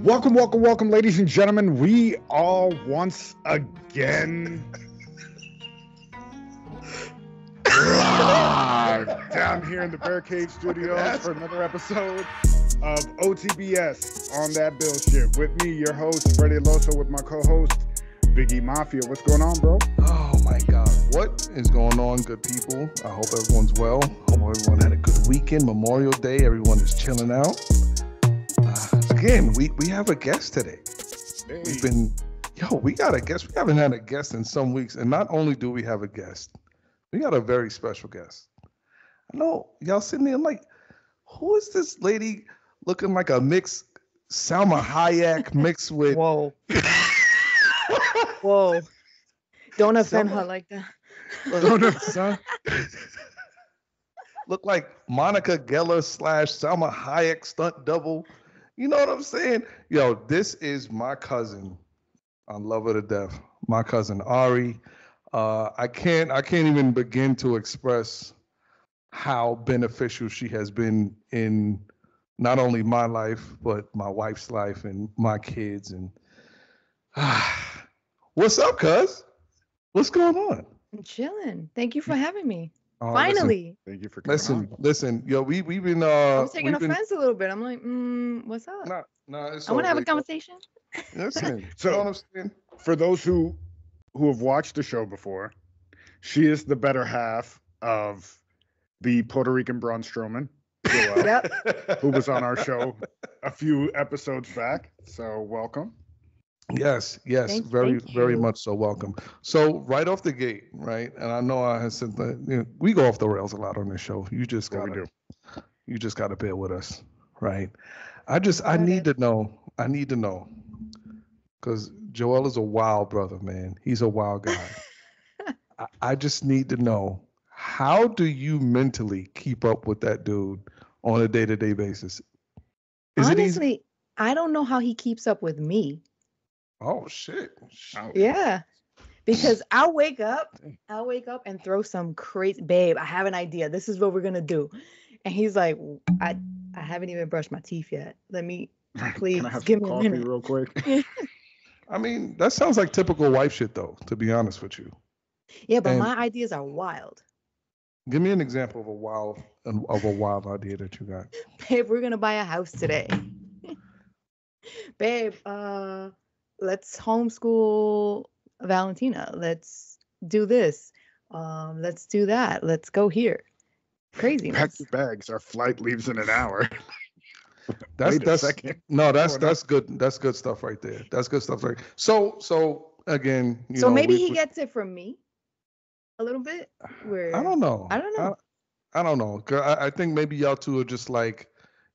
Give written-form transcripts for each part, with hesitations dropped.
Welcome, welcome, welcome, ladies and gentlemen. We are once again live down here in the Barricade Studios for another episode of OTBS on that Bill shit. With me, your host, Freddie Loso, with my co-host, Biggie Mafia. What's going on, bro? Oh my God. What is going on, good people? I hope everyone's well. Hope everyone had a good weekend. Memorial Day. Everyone is chilling out. Again, we have a guest today. Hey. We got a guest. We haven't had a guest in some weeks. And not only do we have a guest, we got a very special guest. I know y'all sitting there like, who is this lady looking like a mixed Salma Hayek mixed with... Whoa. Whoa. Don't offend her like that. Look like Monica Geller / Salma Hayek stunt double. You know what I'm saying? Yo, this is my cousin. I love her to death. My cousin Ari. I can't even begin to express how beneficial she has been in not only my life, but my wife's life and my kids. And what's up, cuz? What's going on? I'm chilling. Thank you for having me. Oh, Finally. Thank you for coming on. Listen. Yo, we've been. I was taking offense a little bit. I'm like, what's up? No, it's I want to have a great. conversation. Listen, So- you know what I'm saying? For those who have watched the show before, she is the better half of the Puerto Rican Braun Strowman, Joel, Yep. who was on our show a few episodes back. So welcome. Yes, Thank very you. much so. Welcome. So right off the gate, right, and I know I had said that we go off the rails a lot on this show. You just What we gotta, do. you just gotta bear with us, right? I need to know, because Joel is a wild brother, man. He's a wild guy. I just need to know, how do you mentally keep up with that dude on a day-to-day basis? Is it easy? Honestly, I don't know how he keeps up with me. Oh shit. Yeah. Because I'll wake up and throw some crazy, babe, I have an idea. This is what we're going to do. And he's like, I haven't even brushed my teeth yet. Let me, please, Can I have give some me a coffee minute. real quick? I mean, that sounds like typical wife shit, though, to be honest with you. Yeah, but And- my ideas are wild. Give me an example of a wild idea that you got. Babe, we're going to buy a house today. Babe, let's homeschool Valentina. Let's do this. Let's do that. Let's go here. Pack Craziness. your bags. Our flight leaves in an hour. That's Wait a second. that's good. That's good stuff right there. That's good stuff right. So again, So maybe he gets it from me a little bit. Where I don't know. I don't know. I don't know. 'Cause I think maybe y'all two are just like,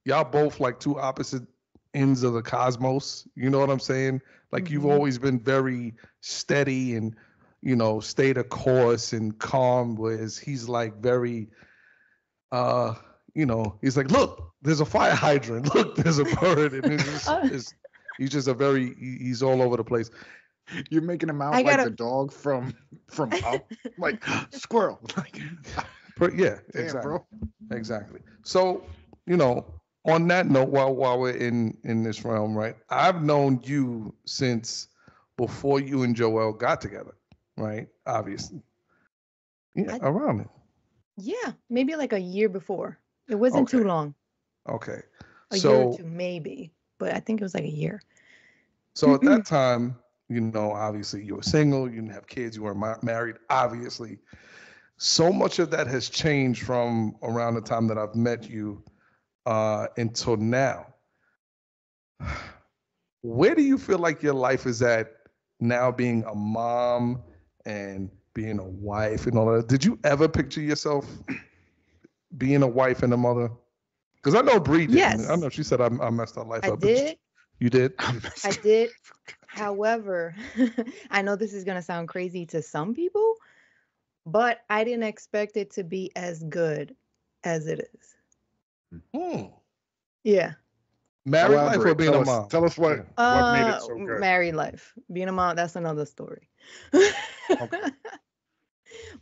y'all both like two opposite ends of the cosmos. You know what I'm saying? Like you've Mhm. always been very steady and, stay the course and calm, whereas he's like very, he's like, look, there's a fire hydrant. Look, there's a bird. And he's just he's all over the place. You're making him out I like gotta- the dog from Up, like squirrel. Like, Yeah, damn, exactly. bro. Exactly. So, on that note, while we're in this realm, right? I've known you since before you and Joel got together, right? Obviously. Yeah, around it. Yeah, maybe like a year before. It wasn't too Okay. long. Okay. A year So or two, maybe. But I think it was like a year. so at that time, obviously you were single, you didn't have kids, you weren't married, obviously. So much of that has changed from around the time that I've met you until now. Where do you feel like your life is at now, being a mom and being a wife and all that? Did you ever picture yourself being a wife and a mother? Because I know Bree did. Yes. I know she said I messed her life I up. but did. You did? I did. However, I know this is going to sound crazy to some people, but I didn't expect it to be as good as it is. Hmm. Yeah. Married life or Elaborate. being Tell a us- mom? Tell us what made it so good. Married life. Being a mom, that's another story. Okay.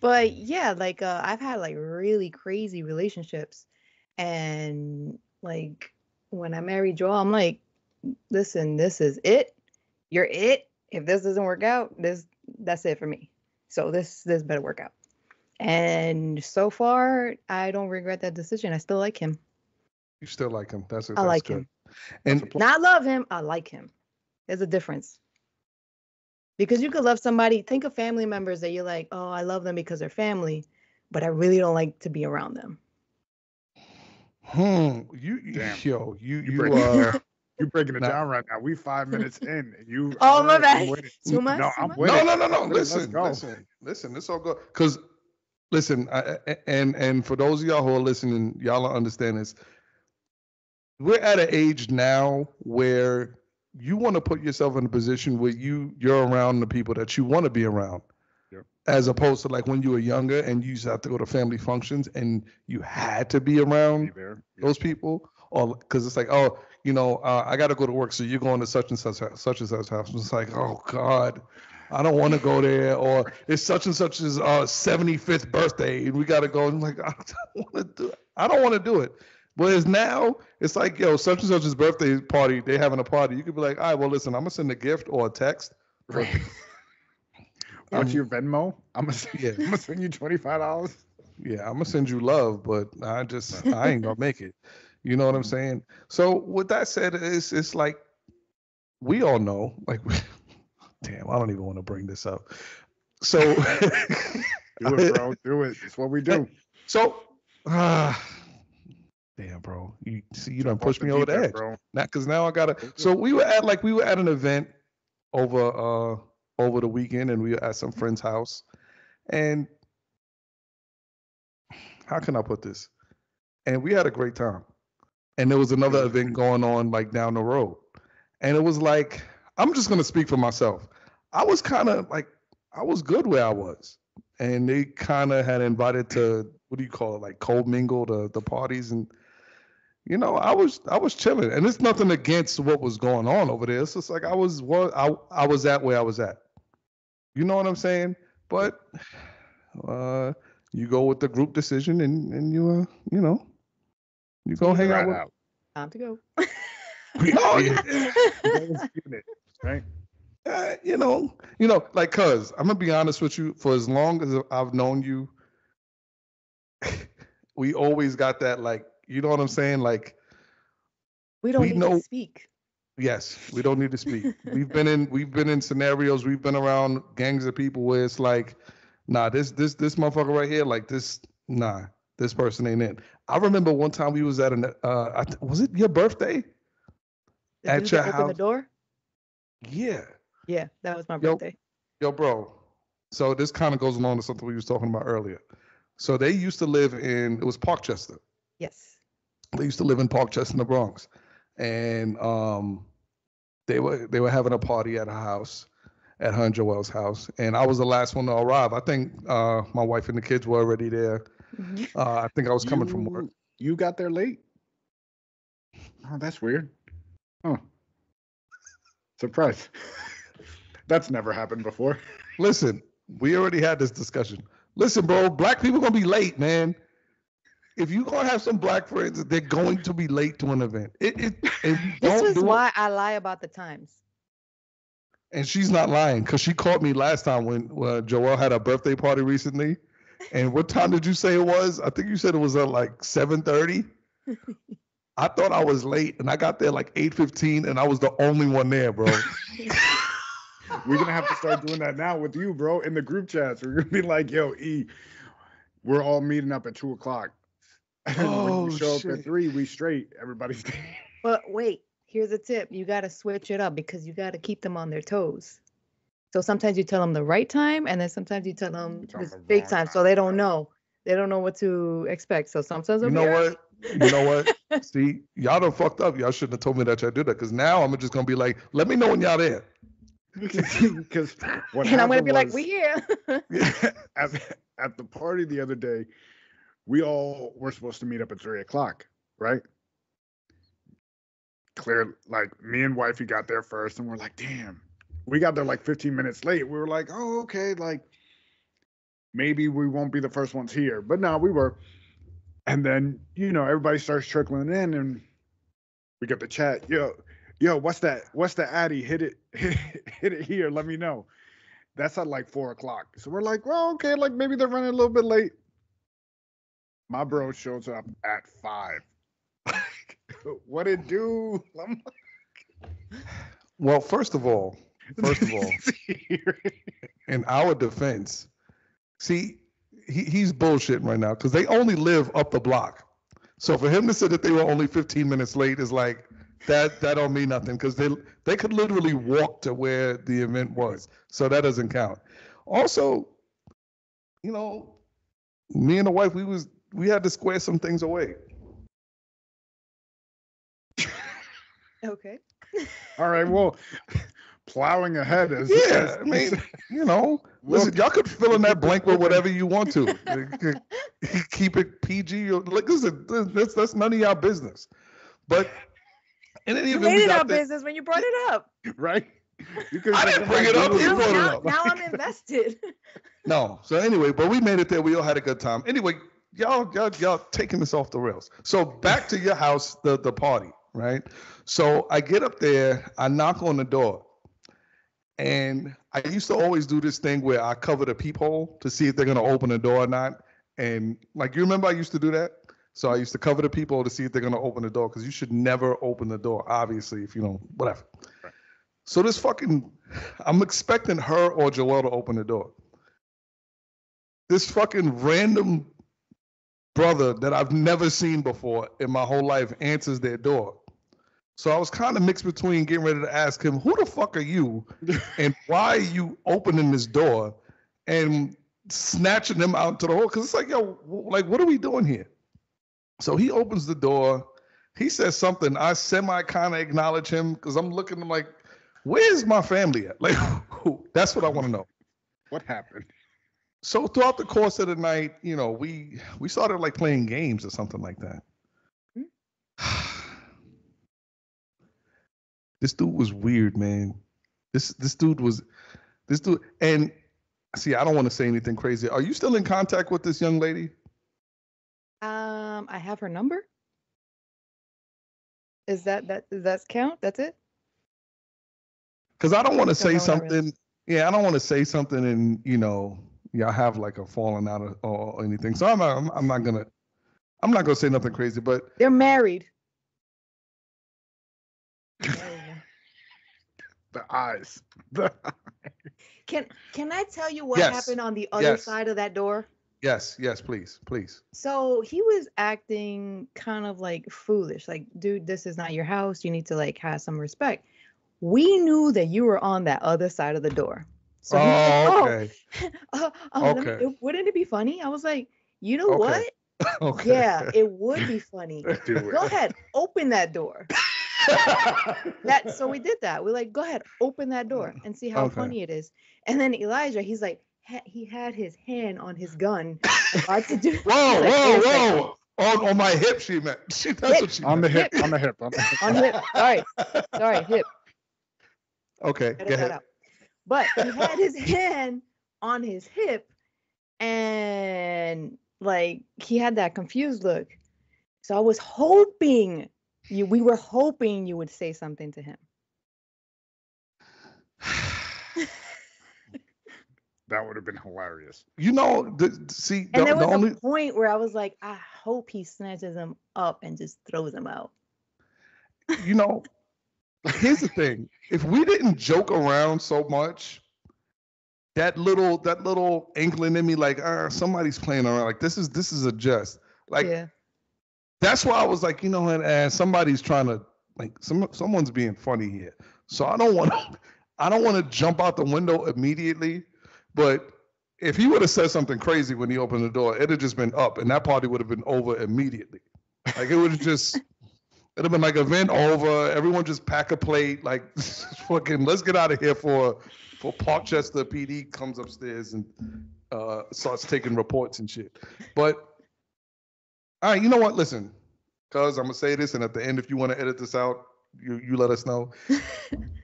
But yeah, like I've had like really crazy relationships, and like when I married Joel, I'm like, listen, this is it. You're it. If this doesn't work out, that's it for me. So this better work out. And so far, I don't regret that decision. I still like him. You still like him. That's like good. him. And not love him. I like him. There's a difference. Because you could love somebody. Think of family members that you're like, oh, I love them because they're family, but I really don't like to be around them. You're breaking it down right now. We 5 minutes in. You. Oh my bad. Too much. No, I'm with it. No. Listen. It's all good. Because listen, and for those of y'all who are listening, y'all don't understand this. We're at an age now where you want to put yourself in a position where you're around the people that you want to be around. As opposed to like when you were younger and you used to have to go to family functions and you had to be around those people, or because it's like, oh, I got to go to work, so you're going to such and such house. It's like, oh God, I don't want to go there, or it's such and such's 75th birthday and we got to go. And I'm like, I don't want to do it. Whereas now it's like, yo, such and such's birthday party, they having a party. You could be like, all right, well, listen, I'm gonna send a gift or a text. What's your Venmo? I'm gonna send you $25. Yeah, I'm gonna send you love, but I ain't gonna make it. You know what I'm saying? So with that said, it's like we all know, like, damn, I don't even want to bring this up. So do it, bro. Do it. It's what we do. So damn, bro. You done pushed me over the edge. Bro. Because now I gotta. So we were at an event over the weekend, and we were at some friend's house. And how can I put this? And we had a great time. And there was another event going on like down the road. And it was like, I'm just gonna speak for myself. I was kind of like, I was good where I was. And they kind of had invited to, what do you call it, like cold mingle the parties, and I was chilling. And it's nothing against what was going on over there. It's just like I was at where I was at. You know what I'm saying? But you go with the group decision, and you go hang out with. Time to go. Right? Like, cuz I'm gonna be honest with you. For as long as I've known you, we always got that, like, you know what I'm saying? Like, we don't need to speak. Yes, we don't need to speak. We've been in scenarios. We've been around gangs of people where it's like, nah, this motherfucker right here, like this, nah, this person ain't it. I remember one time we was at was it your birthday? At your house. Open the door? Yeah. Yeah, that was my birthday. Yo, bro. So this kind of goes along to something we was talking about earlier. So they used to live it was Parkchester. Yes. They used to live in Parkchester in the Bronx. And they were having a party at her house, at her and Joel's house. And I was the last one to arrive. I think my wife and the kids were already there. Mm-hmm. I think I was coming from work. You got there late? Oh, that's weird. Oh. Surprise. That's never happened before. Listen, we already had this discussion. Listen, bro, black people gonna be late, man. If you're gonna have some black friends, they're going to be late to an event. This is why I lie about the times. And she's not lying, because she caught me last time when Joelle had a birthday party recently. And what time did you say it was? I think you said it was at like 7:30. I thought I was late, and I got there like 8:15, and I was the only one there, bro. We're gonna have to start doing that now with you, bro, in the group chats. We're gonna be like, yo, E, we're all meeting up at 2:00. When you show up at 3, we straight. Everybody's there. But wait, here's a tip. You got to switch it up because you got to keep them on their toes. So sometimes you tell them the right time, and then sometimes you tell them the fake time, so they don't know. They don't know what to expect. So sometimes You know what? See, y'all done fucked up. Y'all shouldn't have told me that y'all did that, because now I'm just going to be like, let me know when y'all there. Because and I'm going to be like, we here. At the party the other day, we all were supposed to meet up at 3:00, right? Clear, like, me and wifey got there first, and we're like, damn, we got there like 15 minutes late. We were like, oh, okay, like, maybe we won't be the first ones here. But no, we were. And then, everybody starts trickling in, and we get the chat. Yo, Yo, what's that? What's the Addy? Hit it, hit it here. Let me know. That's at like 4 o'clock. So we're like, well, okay, like maybe they're running a little bit late. My bro shows up at 5. What it do? Well, first of all, in our defense, see, he's bullshitting right now because they only live up the block. So for him to say that they were only 15 minutes late is like that don't mean nothing because they could literally walk to where the event was. So that doesn't count. Also, you know, me and the wife, we had to square some things away. Okay. All right, well, plowing ahead as I mean, you know, listen, y'all could fill in that blank with whatever you want to. Keep it PG. Like, listen, that's none of y'all business. But in any You event, made it our business when you brought it up. right? I didn't bring it up. You brought it up. Now I'm invested. No. So anyway, but we made it there. We all had a good time. Anyway, y'all taking this off the rails. So back to your house, the party, right? So I get up there, I knock on the door, and I used to always do this thing where I cover the peephole to see if they're gonna open the door or not. And like, you remember I used to do that? So I used to cover the peephole to see if they're gonna open the door because you should never open the door, obviously, if you don't, whatever. Right. So I'm expecting her or Joelle to open the door. This fucking random brother that I've never seen before in my whole life answers their door. So I was kind of mixed between getting ready to ask him, who the fuck are you? And why are you opening this door and snatching them out to the hole? Because it's like, yo, like, what are we doing here? So he opens the door. He says something. I semi kind of acknowledge him because I'm looking, I'm like, where's my family at? Like, that's what I want to know. What happened? So throughout the course of the night, you know, we started like playing games or something like that. This dude was weird, man. This dude, and see, I don't want to say anything crazy. Are you still in contact with this young lady? I have her number. Does that count? That's it? Because I don't want to say something. Yeah, I don't want to say something and, you know, y'all have like a falling out or anything. So I'm not gonna say nothing crazy, but they're married. The eyes. Can I tell you what happened on the other side of that door? Yes, please. So he was acting kind of like foolish. Like, dude, this is not your house. You need to like have some respect. We knew that you were on that other side of the door. So he was like, okay. Wouldn't it be funny? I was like, you know what? Okay. Yeah, it would be funny. Go ahead, open that door. So we did that. We're like, go ahead, open that door and see how funny it is. And then Elijah, he's like, he had his hand on his gun. About to do. Whoa! On my hip, she meant. That's what she meant. On the hip. On the hip. Sorry, hip. Okay, go ahead. But he had his hand on his hip, and like he had that confused look. So I was hoping we were hoping you would say something to him. That would have been hilarious. You know, there was a point where I was like, I hope he snatches him up and just throws him out. You know, here's the thing. If we didn't joke around so much, that little inkling in me, like, somebody's playing around. Like, this is a jest. Like, that's why I was like, you know what, somebody's trying to, like, someone's being funny here. So I don't want to jump out the window immediately. But if he would have said something crazy when he opened the door, it'd have just been up, and that party would have been over immediately. Like, it would have just, it'd have been like event over. Everyone just pack a plate. Like, fucking, let's get out of here for Parkchester PD comes upstairs and starts taking reports and shit. But all right, you know what? Listen, cuz I'm gonna say this, and at the end, if you want to edit this out, you let us know.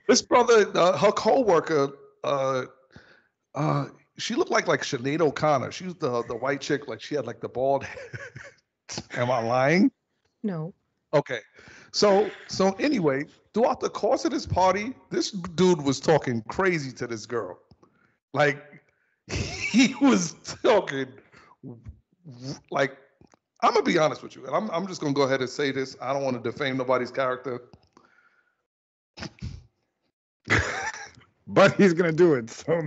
This brother, her coworker, she looked like Sinead O'Connor. She was the white chick, like she had like the bald head. Am I lying? No. Okay. So anyway, throughout the course of this party, this dude was talking crazy to this girl. Like he was talking like I'm gonna be honest with you, and I'm just gonna go ahead and say this. I don't want to defame nobody's character. But he's gonna do it. So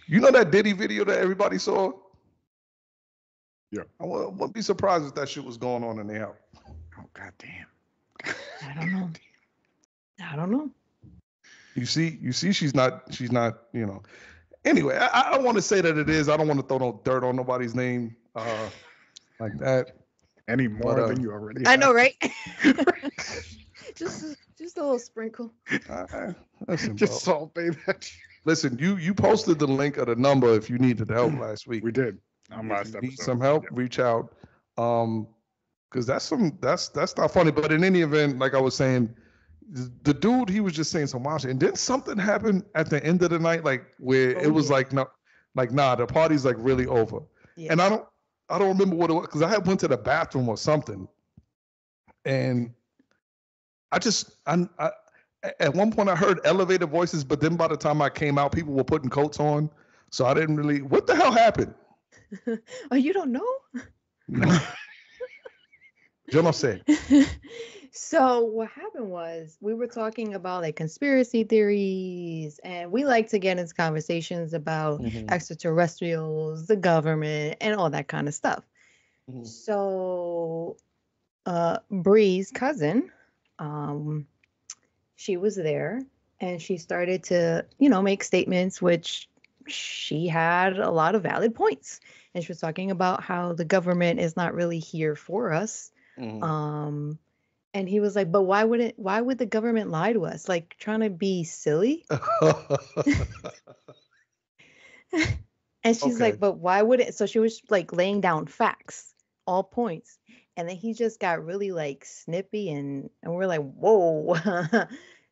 you know that Diddy video that everybody saw? Yeah. I wouldn't be surprised if that shit was going on in their house. Oh goddamn. I don't know. I don't know. You see, she's not, you know. Anyway, I don't want to say that it is. I don't want to throw no dirt on nobody's name like that. Any more than you already have. I know, right? just a little sprinkle. Listen, Just salt, baby. Listen, you posted the link of the number if you needed help last week. We did. On If last you episode. need some help, reach out. Because that's not funny. But in any event, like I was saying, the dude, he was just saying some wild shit. And then something happened at the end of the night, like where it was like, no, like, nah, the party's like really over. Yeah. And I don't remember what it was, because I had went to the bathroom or something. And I at one point I heard elevated voices, but then by the time I came out, people were putting coats on. So I didn't really, what the hell happened? Oh, you don't know? No. Yo no sé. So what happened was we were talking about like conspiracy theories, and we like to get into conversations about extraterrestrials, the government, and all that kind of stuff. So Bree's cousin, she was there, and she started to, make statements which she had a lot of valid points. And she was talking about how the government is not really here for us. And he was like, but why would the government lie to us? Like trying to be silly. And she's like, but why would it? So she was like laying down facts, all points. And then he just got really like snippy and we're like, whoa,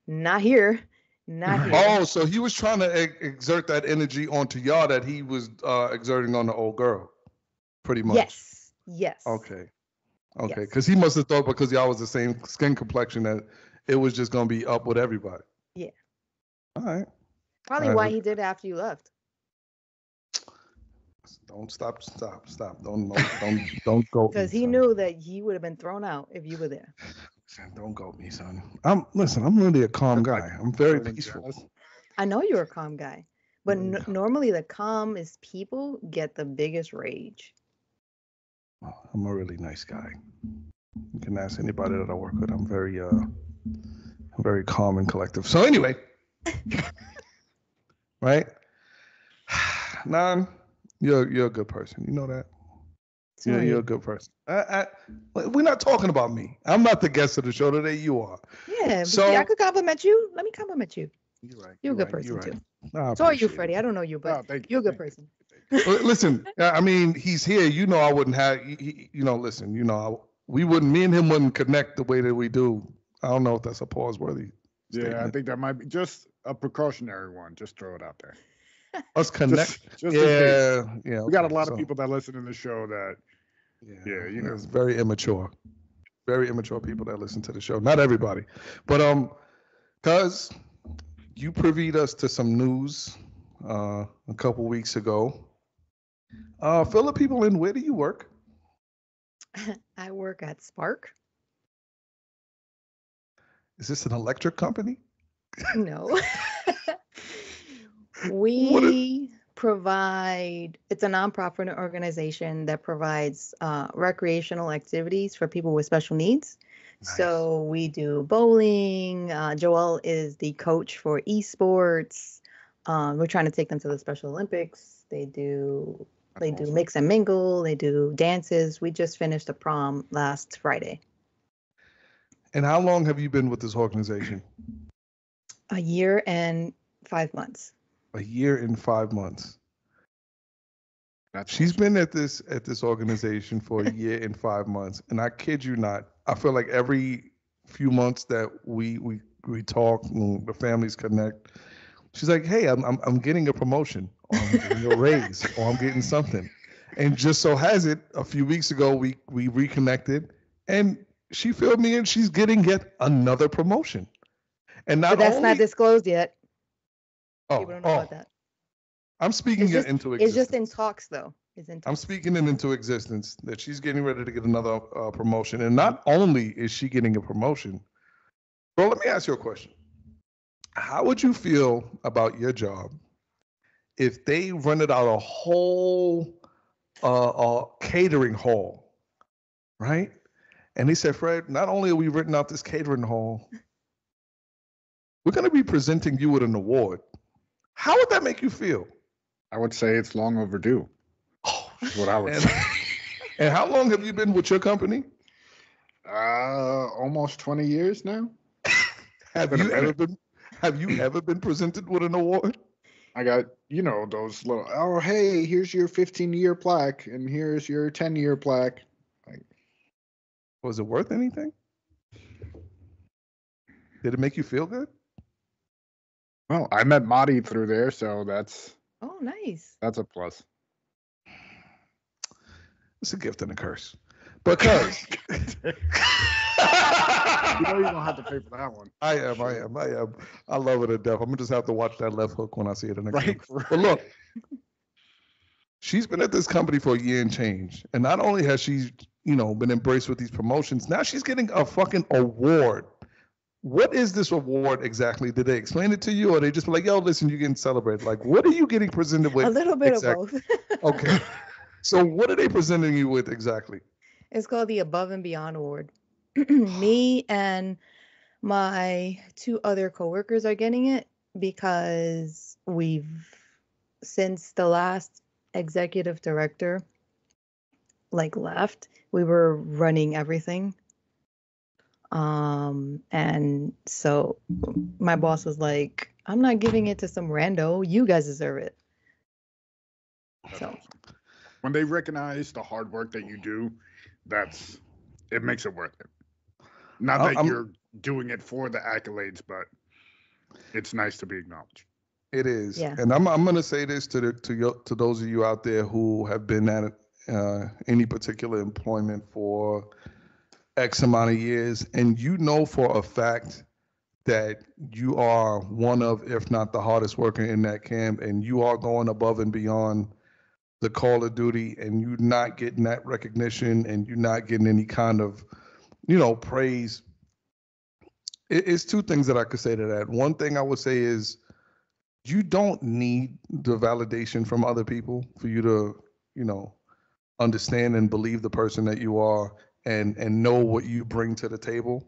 not here. Not here. Oh, so he was trying to exert that energy onto y'all that he was exerting on the old girl, pretty much. Yes. Okay. Because he must have thought because y'all was the same skin complexion that it was just going to be up with everybody. Yeah. All right. Probably why he did it after you left. Don't stop. Don't go. Because he knew that he would have been thrown out if you were there. Don't go me, son. I'm really a calm guy. I'm very peaceful. I know you're a calm guy, but normally the calmest people get the biggest rage. I'm a really nice guy. You can ask anybody that I work with. I'm very calm and collective. So anyway, right? Nan, you're a good person. You know that. Yeah, you're a good person. We're not talking about me. I'm not the guest of the show today. You are. Yeah, so I could compliment you. Let me compliment you. You're right. You're a good person too. No, so are you, Freddie. I don't know you, but you're a good person. Listen, I mean, he's here. I wouldn't have. Listen. We wouldn't. Me and him wouldn't connect the way that we do. I don't know if that's a pause-worthy statement. I think that might be just a precautionary one. Just throw it out there. Us connect. Just yeah. We got a lot of people that listen to the show that. It's very immature. Very immature people that listen to the show. Not everybody, but cause you privied us to some news a couple weeks ago. Fill the people in. Where do you work? I work at Spark. Is this an electric company? No. We provide, it's a nonprofit organization that provides recreational activities for people with special needs. Nice. So we do bowling. Joel is the coach for esports. We're trying to take them to the Special Olympics. They do mix and mingle. They do dances. We just finished a prom last Friday. And how long have you been with this organization? A year and 5 months. A year and 5 months. She's been at this organization for a year and 5 months, and I kid you not. I feel like every few months that we talk, and the families connect, she's like, "Hey, I'm getting a promotion, or I'm getting a raise, or I'm getting something," And just so has it, a few weeks ago, we reconnected, and she filled me in. She's getting yet another promotion. And not But that's only, not disclosed yet. oh, People don't know about that. I'm speaking it into existence. It's just in talks, though. I'm speaking it into existence that she's getting ready to get another promotion. And not only is she getting a promotion, well, let me ask you a question. How would you feel about your job if they rented out a whole catering hall, right? And he said, Fred, not only are we renting out this catering hall, we're going to be presenting you with an award. How would that make you feel? I would say it's long overdue. Oh, That's what I would say. And how long have you been with your company? Almost 20 years now. Have you ever been presented with an award? I got, those little, oh, hey, here's your 15-year plaque, and here's your 10-year plaque. Was it worth anything? Did it make you feel good? Well, I met Marty through there, so that's... Oh, nice. That's a plus. It's a gift and a curse. Because... You don't have to pay for that one. I am. I love it to death. I'm going to just have to watch that left hook when I see it in the right. But look, she's been at this company for a year and change. And not only has she, been embraced with these promotions, now she's getting a fucking award. What is this award exactly? Did they explain it to you, or they just be like, yo, listen, you're getting celebrated? Like, what are you getting presented with? A little bit of both. Okay. So what are they presenting you with exactly? It's called the Above and Beyond Award. Me and my 2 other coworkers are getting it because since the last executive director left, we were running everything. And so my boss was like, I'm not giving it to some rando. You guys deserve it. So when they recognize the hard work that you do, it makes it worth it. Not that you're doing it for the accolades, but it's nice to be acknowledged. It is. Yeah. And I'm going to say this to those of you out there who have been at any particular employment for X amount of years, and for a fact that you are one of, if not the hardest worker in that camp, and you are going above and beyond the call of duty, and you're not getting that recognition, and you're not getting any kind of, praise. It's 2 things that I could say to that. One thing I would say is you don't need the validation from other people for you to, understand and believe the person that you are and know what you bring to the table.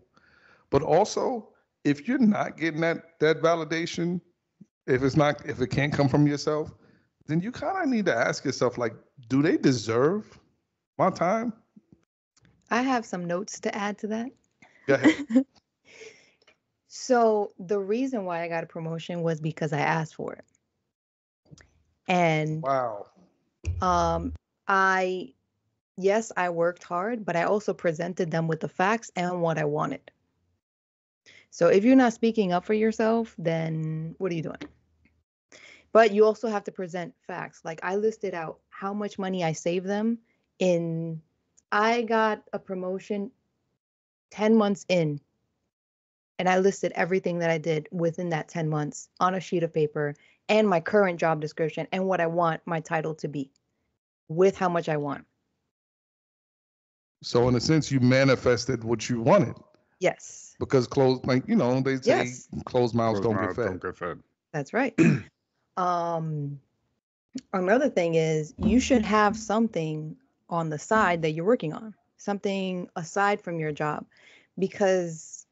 But also, if you're not getting that validation, if it can't come from yourself, then you kind of need to ask yourself, like, do they deserve my time? I have some notes to add to that. Go ahead. So the reason why I got a promotion was because I asked for it. And wow. I worked hard, but I also presented them with the facts and what I wanted. So if you're not speaking up for yourself, then what are you doing? But you also have to present facts. Like, I listed out how much money I saved them I got a promotion 10 months in, and I listed everything that I did within that 10 months on a sheet of paper, and my current job description and what I want my title to be with how much I want. So in a sense, you manifested what you wanted. Yes. Because they say closed mouths don't get fed. That's right. Another thing is you should have something on the side that you're working on, something aside from your job, because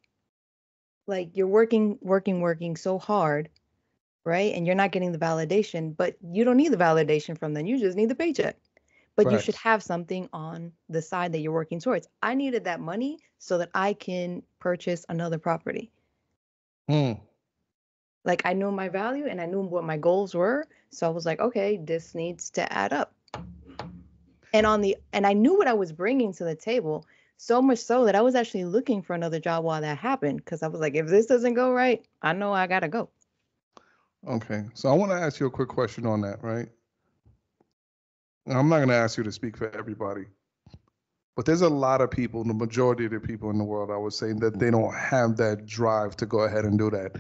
you're working so hard, right? And you're not getting the validation, but you don't need the validation from them. You just need the paycheck. But you should have something on the side that you're working towards. I needed that money so that I can purchase another property. I knew my value and I knew what my goals were. So I was like, okay, this needs to add up. And I knew what I was bringing to the table, so much so that I was actually looking for another job while that happened. Because I was like, if this doesn't go right, I know I got to go. Okay. So I want to ask you a quick question on that, right? I'm not going to ask you to speak for everybody, but there's a lot of people, the majority of the people in the world, I would say, that they don't have that drive to go ahead and do that.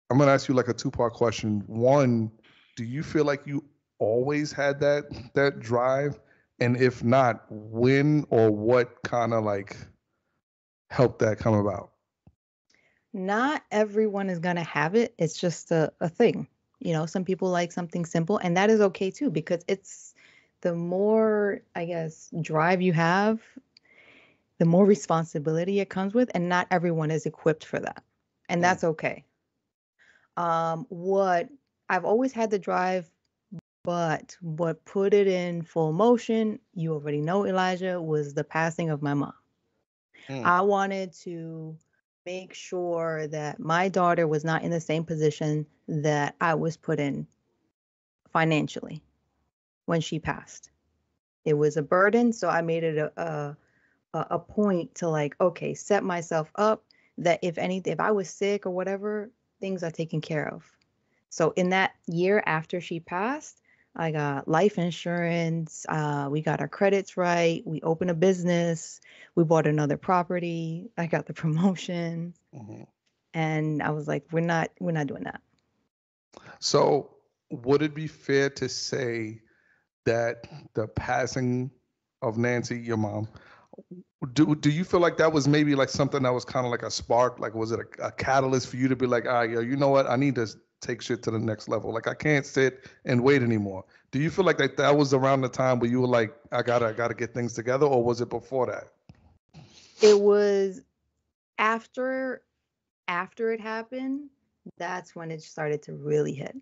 I'm going to ask you like a two-part question. One, do you feel like you always had that drive? And if not, when or what kind of like helped that come about? Not everyone is going to have it. It's just a thing. You know, some people like something simple, and that is okay too, because it's the more, I guess, drive you have, the more responsibility it comes with, and not everyone is equipped for that. And that's okay. What I've always had the drive, but what put it in full motion, you already know, Elijah, was the passing of my mom. I wanted to make sure that my daughter was not in the same position that I was put in financially when she passed. It was a burden, so I made it a point to like, okay, set myself up that if I was sick or whatever, things are taken care of. So in that year after she passed, I got life insurance. We got our credits right. We opened a business. We bought another property. I got the promotion. And I was like, we're not doing that. So would it be fair to say that the passing of Nancy, your mom, do you feel like that was maybe like something that was kind of like a spark? Like, was it a catalyst for you to be like, ah, yo, you know what? I need to take shit to the next level. Like, I can't sit and wait anymore. Do you feel like that was around the time where you were like, I gotta get things together, or was it before that? It was after it happened. That's when it started to really hit.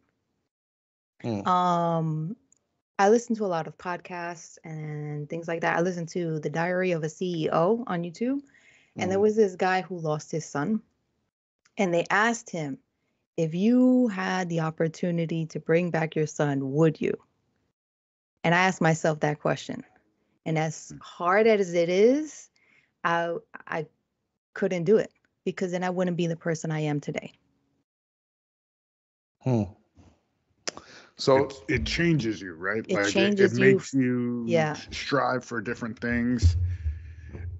I listened to a lot of podcasts and things like that. I listened to The Diary of a CEO on YouTube. And there was this guy who lost his son. And they asked him, if you had the opportunity to bring back your son, would you? And I asked myself that question. And as hard as it is, I couldn't do it, because then I wouldn't be the person I am today. So it changes you, right? It makes you strive for different things.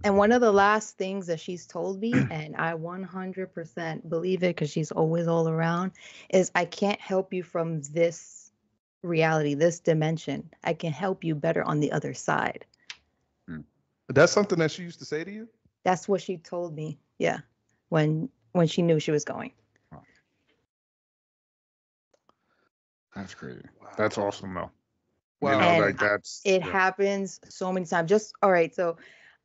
And one of the last things that she's told me, and I 100% believe it because she's always all around, is I can't help you from this reality, this dimension. I can help you better on the other side. That's something that she used to say to you? That's what she told me. Yeah. When she knew she was going. That's crazy. Wow. That's awesome though. Wow. You know, it happens so many times. Just all right. So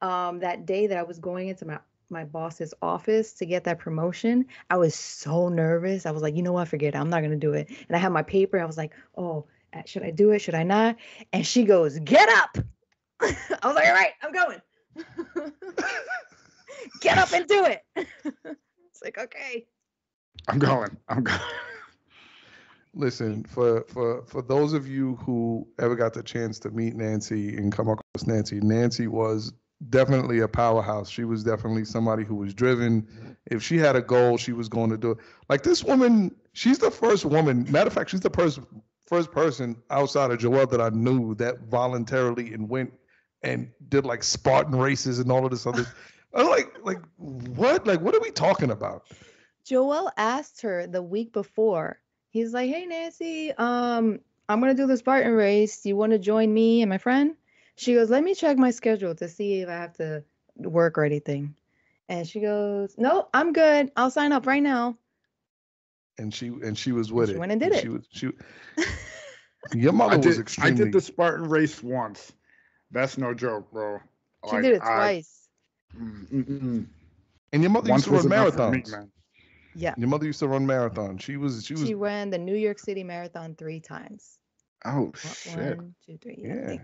that day that I was going into my boss's office to get that promotion, I was so nervous. I was like, you know what, forget it. I'm not going to do it. And I had my paper. I was like, oh, should I do it? Should I not? And she goes, get up. I was like, all right, I'm going. Get up and do it. It's like, okay. I'm going. Listen, for those of you who ever got the chance to meet Nancy and come across Nancy, Nancy was definitely a powerhouse. She was definitely somebody who was driven. If she had a goal, she was going to do it. Like this woman, she's the first woman. Matter of fact, she's the first person outside of Joelle that I knew that voluntarily and went and did like Spartan races and all of this other. I'm like what? Like, what are we talking about? Joelle asked her the week before. He's like, hey, Nancy, I'm going to do the Spartan race. Do you want to join me and my friend? She goes, let me check my schedule to see if I have to work or anything. And she goes, no, I'm good. I'll sign up right now. And she was with it. She went and did it. Your mother was extremely. I did the Spartan race once. That's no joke, bro. She did it twice. And your mother used to run marathons. Me, yeah. Your mother used to run marathons. She ran the New York City Marathon 3 times. Oh shit. 1, 2, 3. Yeah.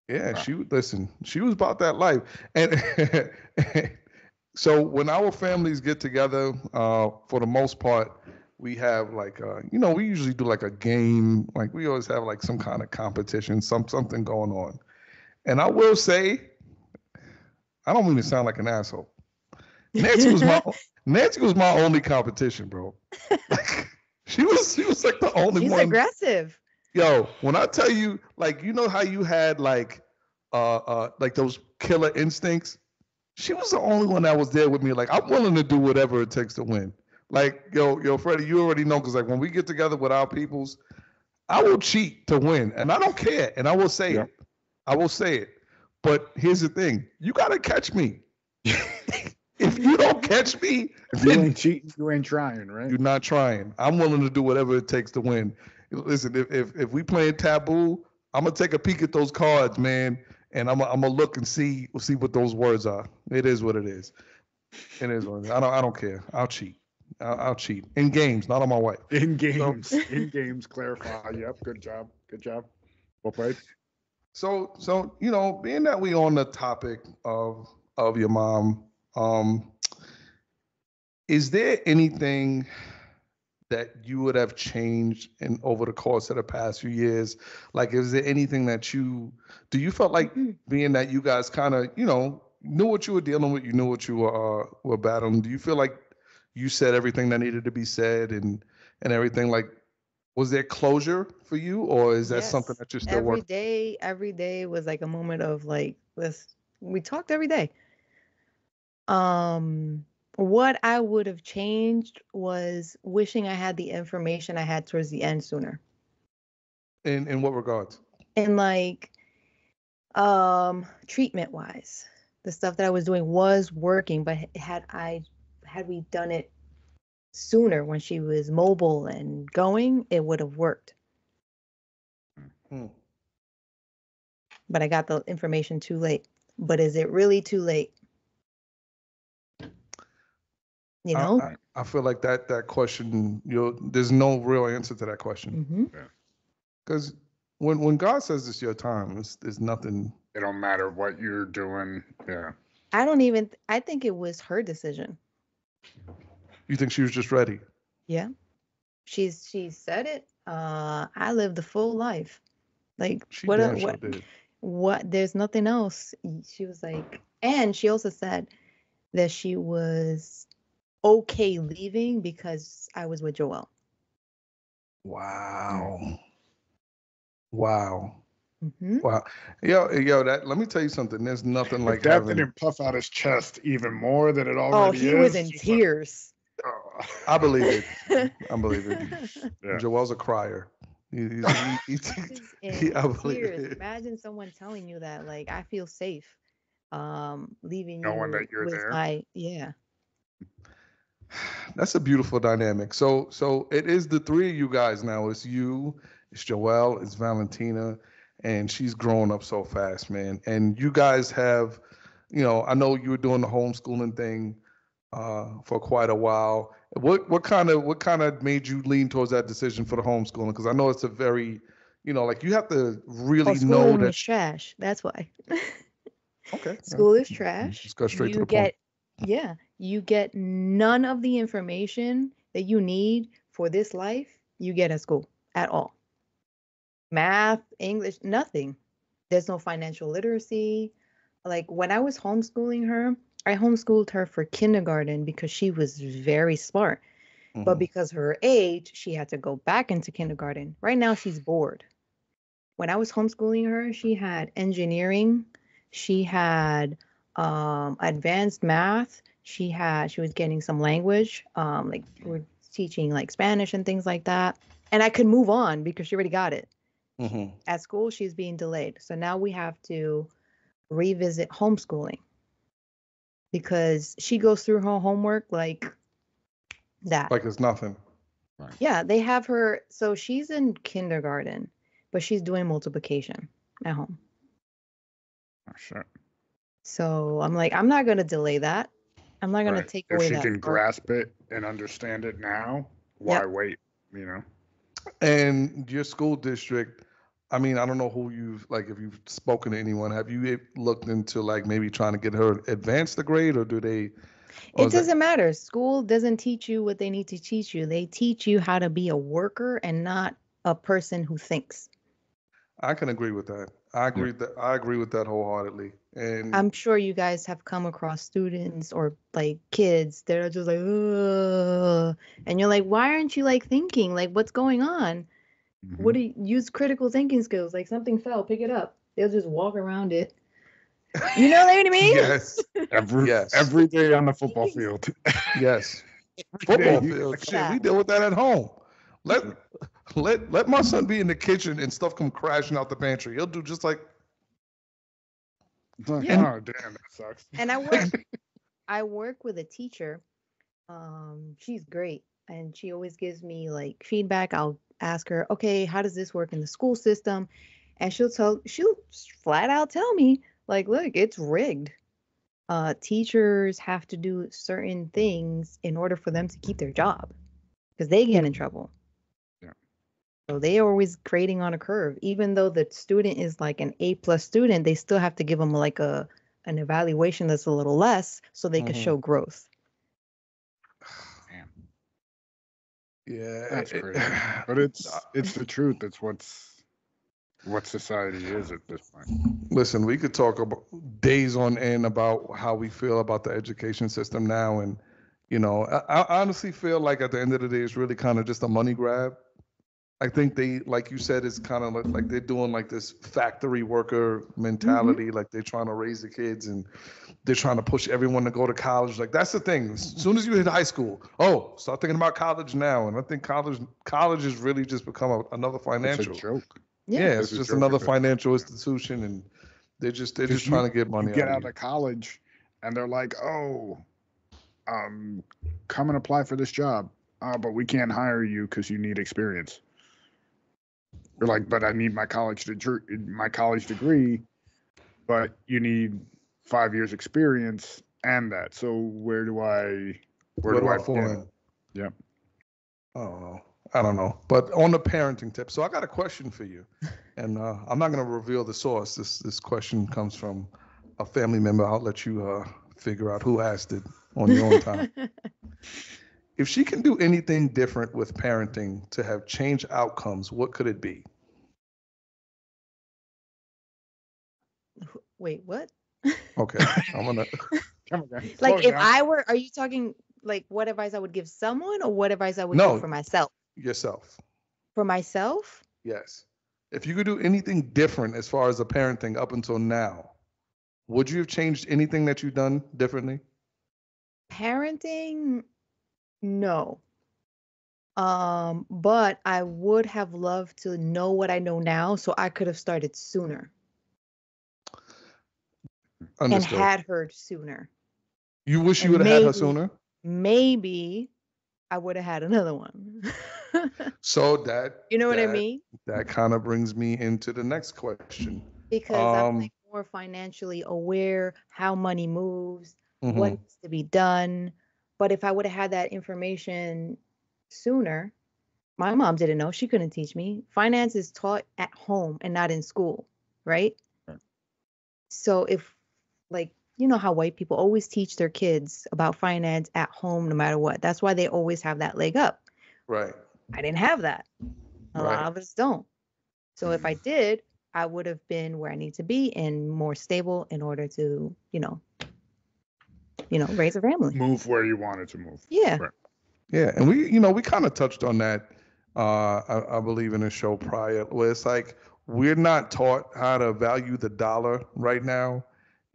Yeah. Wow. She was about that life. And so when our families get together, for the most part, we have like we usually do like a game. Like we always have like some kind of competition, something going on. And I will say, I don't mean to sound like an asshole. Nancy was my only competition, bro. Like, she was like the only one. She's aggressive. Yo, when I tell you, like, you know how you had like those killer instincts? She was the only one that was there with me. Like, I'm willing to do whatever it takes to win. Like, yo, Freddie, you already know, because like when we get together with our peoples, I will cheat to win, and I don't care, and I will say Yep. it. I will say it. But here's the thing: you gotta catch me. If you don't catch me, If you ain't cheating, you ain't trying, right? you're not trying. I'm willing to do whatever it takes to win. Listen, if we playing taboo, I'm gonna take a peek at those cards, man, and I'm gonna look and see what those words are. It is what it is. It is what it is. I don't care. I'll cheat. I'll cheat in games, not on my wife. In games, clarify. Yep, good job. Well played. So being that we on the topic of your mom, is there anything that you would have changed in over the course of the past few years? Like, is there anything that do you felt like, being that you guys kind of, knew what you were dealing with, you knew what you were battling, do you feel like you said everything that needed to be said and everything? Like, was there closure for you, or is that something that you're still working? Every day was like a moment of like, we talked every day. What I would have changed was wishing I had the information I had towards the end sooner. In what regards? And like, treatment wise, the stuff that I was doing was working, but had we done it sooner when she was mobile and going, it would have worked. But I got the information too late. But is it really too late? You know? I feel like that question, there's no real answer to that question. Because when God says it's your time, there's nothing. It don't matter what you're doing. Yeah. I think it was her decision. You think she was just ready? Yeah. She said it. I lived a full life. Like, what there's nothing else. She was like, and she also said that she was okay leaving because I was with Joel. Wow. Mm-hmm. Wow. Yo, let me tell you something. There's nothing like that didn't puff out his chest even more than it already is. Oh, he was in tears. I believe it. Yeah. Joel's a crier. He's I believe it. Imagine someone telling you that, like, I feel safe, leaving knowing you that you're with there. Yeah. That's a beautiful dynamic. So it is the three of you guys now. It's you, it's Joelle, it's Valentina, and she's growing up so fast, man. And you guys have, I know you were doing the homeschooling thing for quite a while. What kind of made you lean towards that decision for the homeschooling? Because I know it's a very, like, you have to really know that is trash. That's why. Okay. School is trash. Just go straight to the point. Yeah, you get none of the information that you need for this life you get at school at all. Math, English, nothing. There's no financial literacy. Like, when I was homeschooling her, I homeschooled her for kindergarten because she was very smart. Mm-hmm. But because of her age, she had to go back into kindergarten. Right now, she's bored. When I was homeschooling her, she had engineering. She had advanced math. She was getting some language. Like, we're teaching like Spanish and things like that. And I could move on because she already got it. Mm-hmm. At school, she's being delayed. So now we have to revisit homeschooling because she goes through her homework like that. Like it's nothing. Right. Yeah, they have her. So she's in kindergarten, but she's doing multiplication at home. Oh, sure. So I'm like, I'm not going to delay that. I'm not going to take away that. If she can grasp it and understand it now, why wait, And your school district, I mean, I don't know who if you've spoken to anyone, have you looked into like maybe trying to get her advance the grade, or do they? It doesn't matter. School doesn't teach you what they need to teach you. They teach you how to be a worker and not a person who thinks. I can agree with that. I agree with that wholeheartedly. And I'm sure you guys have come across students or like kids that are just like, ugh. And you're like, why aren't you like thinking? Like, what's going on? What do you use critical thinking skills? Like something fell, pick it up. They'll just walk around it. You know what I mean? Yes. Every day on the football field. Yes. Every day Football you- field. Shit, we deal with that at home. Let my son be in the kitchen and stuff come crashing out the pantry. He'll do just like. Oh, Yeah. damn, that sucks. And I work with a teacher. She's great, and she always gives me like feedback. I'll ask her, okay, how does this work in the school system? And she'll flat out tell me, like, look, it's rigged. Teachers have to do certain things in order for them to keep their job because they get in trouble. Yeah. So they are always grading on a curve. Even though the student is like an A+ student, they still have to give them like an evaluation that's a little less so they can show growth. Damn, Yeah. that's crazy. But it's the truth. It's what society is at this point. Listen, we could talk about days on end about how we feel about the education system now. And, I honestly feel like at the end of the day, it's really kind of just a money grab. I think they, like you said, it's kind of like they're doing like this factory worker mentality. Like they're trying to raise the kids and they're trying to push everyone to go to college. Like that's the thing. As soon as you hit high school, start thinking about college now. And I think college has really just become another financial. It's a joke. Yeah, it's just another financial institution, and they're just trying to get money. You get out of college, and they're like, come and apply for this job. But we can't hire you because you need experience. You're like, but I need my college degree, but you need 5 years experience and that. So where do I fall in? Yep. I don't know. But on the parenting tip, so I got a question for you, and I'm not going to reveal the source. This question comes from a family member. I'll let you figure out who asked it on your own time. If she can do anything different with parenting to have changed outcomes, what could it be? Wait, what? Okay, I'm gonna. Like, if I were, are you talking like what advice I would give someone, or what advice I would give for myself? Yourself. For myself? Yes. If you could do anything different as far as the parenting up until now, would you have changed anything that you've done differently? Parenting, no. But I would have loved to know what I know now, so I could have started sooner. Understood. And had her sooner. You wish you would have had her sooner? Maybe I would have had another one. So that, you know what I mean? That kind of brings me into the next question. Because I'm like more financially aware, how money moves, what needs to be done. But if I would have had that information sooner, my mom didn't know. She couldn't teach me. Finance is taught at home and not in school, right? So if, like, you know how white people always teach their kids about finance at home no matter what. That's why they always have that leg up. Right. I didn't have that. A lot of us don't. So if I did, I would have been where I need to be and more stable in order to, raise a family. Move where you wanted to move. Yeah. Right. Yeah. And we kind of touched on that, I believe, in a show prior, where it's like we're not taught how to value the dollar right now.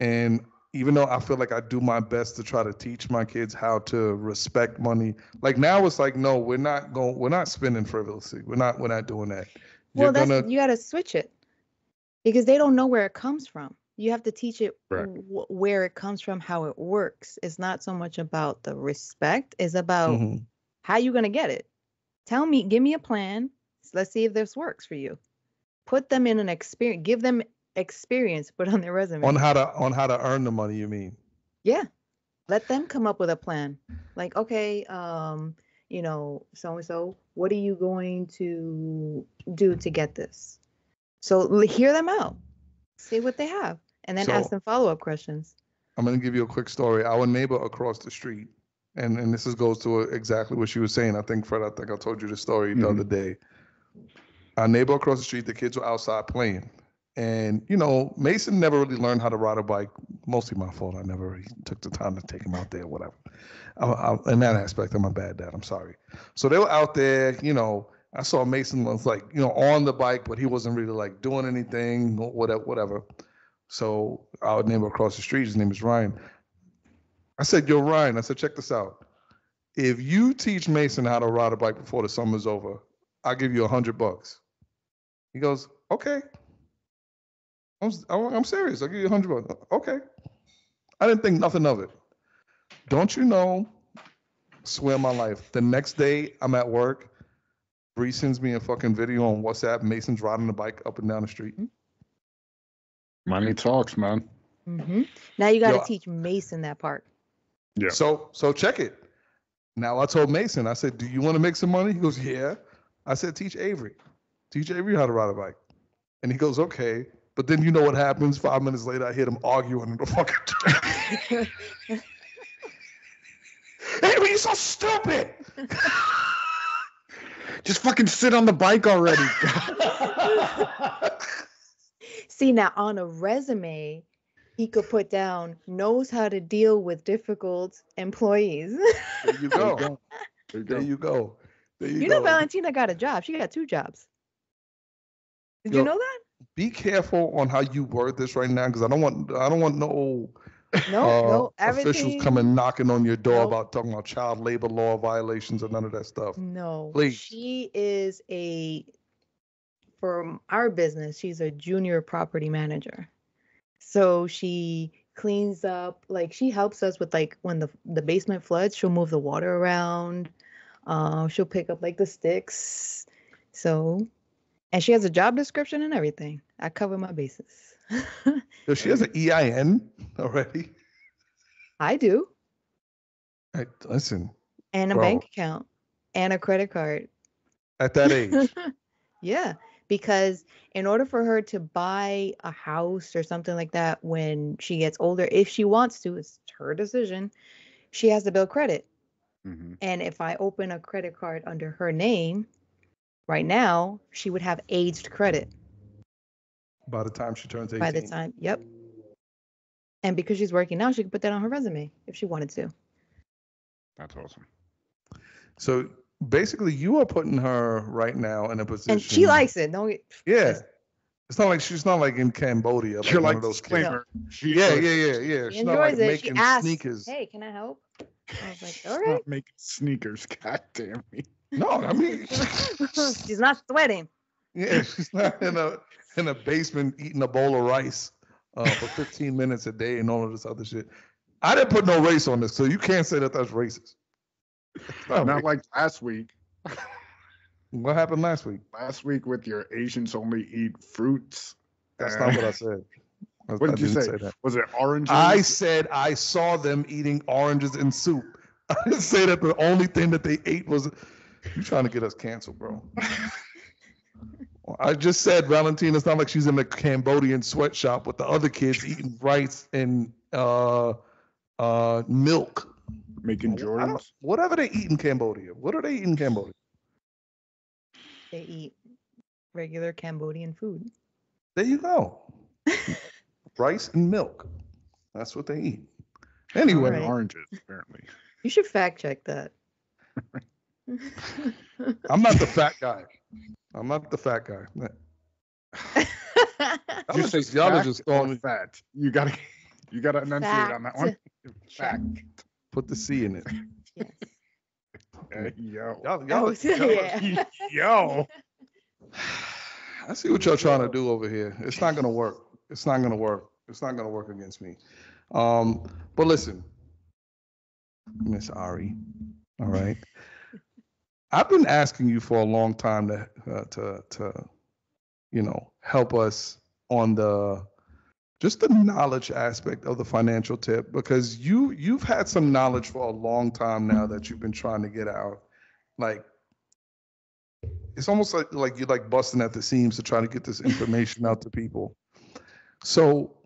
And even though I feel like I do my best to try to teach my kids how to respect money, like now it's like, no, we're not spending frivolously. We're not doing that. You got to switch it because they don't know where it comes from. You have to teach it where it comes from, how it works. It's not so much about the respect. It's about how you're going to get it. Give me a plan. Let's see if this works for you. Put them in an experience, give them experience, put on their resume. On how to earn the money, you mean? Yeah. Let them come up with a plan. Like, okay, so-and-so, what are you going to do to get this? So hear them out. See what they have. And then ask them follow-up questions. I'm going to give you a quick story. Our neighbor across the street, and this goes to exactly what she was saying. I think, Fred, I told you the story the other day. Our neighbor across the street, the kids were outside playing. And, Mason never really learned how to ride a bike. Mostly my fault. I never really took the time to take him out there, whatever. In that aspect, I'm a bad dad. I'm sorry. So they were out there, I saw Mason was like, on the bike, but he wasn't really like doing anything, whatever. So our neighbor across the street, his name is Ryan. I said, yo, Ryan, I said, check this out. If you teach Mason how to ride a bike before the summer's over, I'll give you $100. He goes, okay. I'm serious. I'll give you $100. Okay. I didn't think nothing of it. Don't you know, swear my life, the next day I'm at work, Bree sends me a fucking video on WhatsApp. Mason's riding the bike up and down the street. Money talks, man. Mm-hmm. Now you got to teach Mason that part. Yeah. So check it. Now I told Mason, I said, do you want to make some money? He goes, yeah. I said, teach Avery how to ride a bike. And he goes, okay. But then you know what happens? 5 minutes later, I hear them arguing in the fucking train. Avery, you're so stupid. Just fucking sit on the bike already. See, now on a resume, he could put down, knows how to deal with difficult employees. There you go. There you go. You know, Valentina got a job. She got 2 jobs. Did you know that? Be careful on how you word this right now, because I don't want no officials coming knocking on your door about talking about child labor law violations or none of that stuff. No, please. She is for our business, she's a junior property manager. So she cleans up, like she helps us with like when the basement floods, she'll move the water around. She'll pick up like the sticks. So, and she has a job description and everything. I cover my bases. So she has an EIN already? I do. Listen. And a bank account and a credit card. At that age? Yeah. Because in order for her to buy a house or something like that when she gets older, if she wants to, it's her decision, she has to build credit. Mm-hmm. And if I open a credit card under her name, right now, she would have aged credit. By the time she turns 18? By the time, yep. And because she's working now, she could put that on her resume if she wanted to. That's awesome. So basically, you are putting her right now in a position. And she likes it. No, yeah. It's not like she's not like in Cambodia. You're like those disclaimer. Yeah. She She's enjoys not like it. making she asked, sneakers. Hey, can I help? I was like, all She's right. not making sneakers. God damn me. No, I mean, she's not sweating. Yeah, she's not in a basement eating a bowl of rice for 15 minutes a day and all of this other shit. I didn't put no race on this, so you can't say that that's racist. Not like last week. What happened last week? Last week with your Asians only eat fruits. That's not what I said. What did you say? Was it oranges? I said I saw them eating oranges in soup. I didn't say that the only thing that they ate was. You trying to get us canceled, bro? I just said Valentina. It's not like she's in a Cambodian sweatshop with the other kids eating rice and milk. Making Jordans? Whatever they eat in Cambodia. What are they eating in Cambodia? They eat regular Cambodian food. There you go. Rice and milk. That's what they eat. Anyway. Right. Oranges, apparently. You should fact check that. I'm not the fat guy. Y'all are just throwing fat. You gotta enunciate on that one. Fact. Put the C in it. Yes. Yo. I see what y'all trying to do over here. It's not gonna work. It's not gonna work against me. But listen, Miss Ari, all right. I've been asking you for a long time to help us on the knowledge aspect of the financial tip, because you've had some knowledge for a long time now that you've been trying to get out. Like, it's almost like you're like busting at the seams to try to get this information out to people. So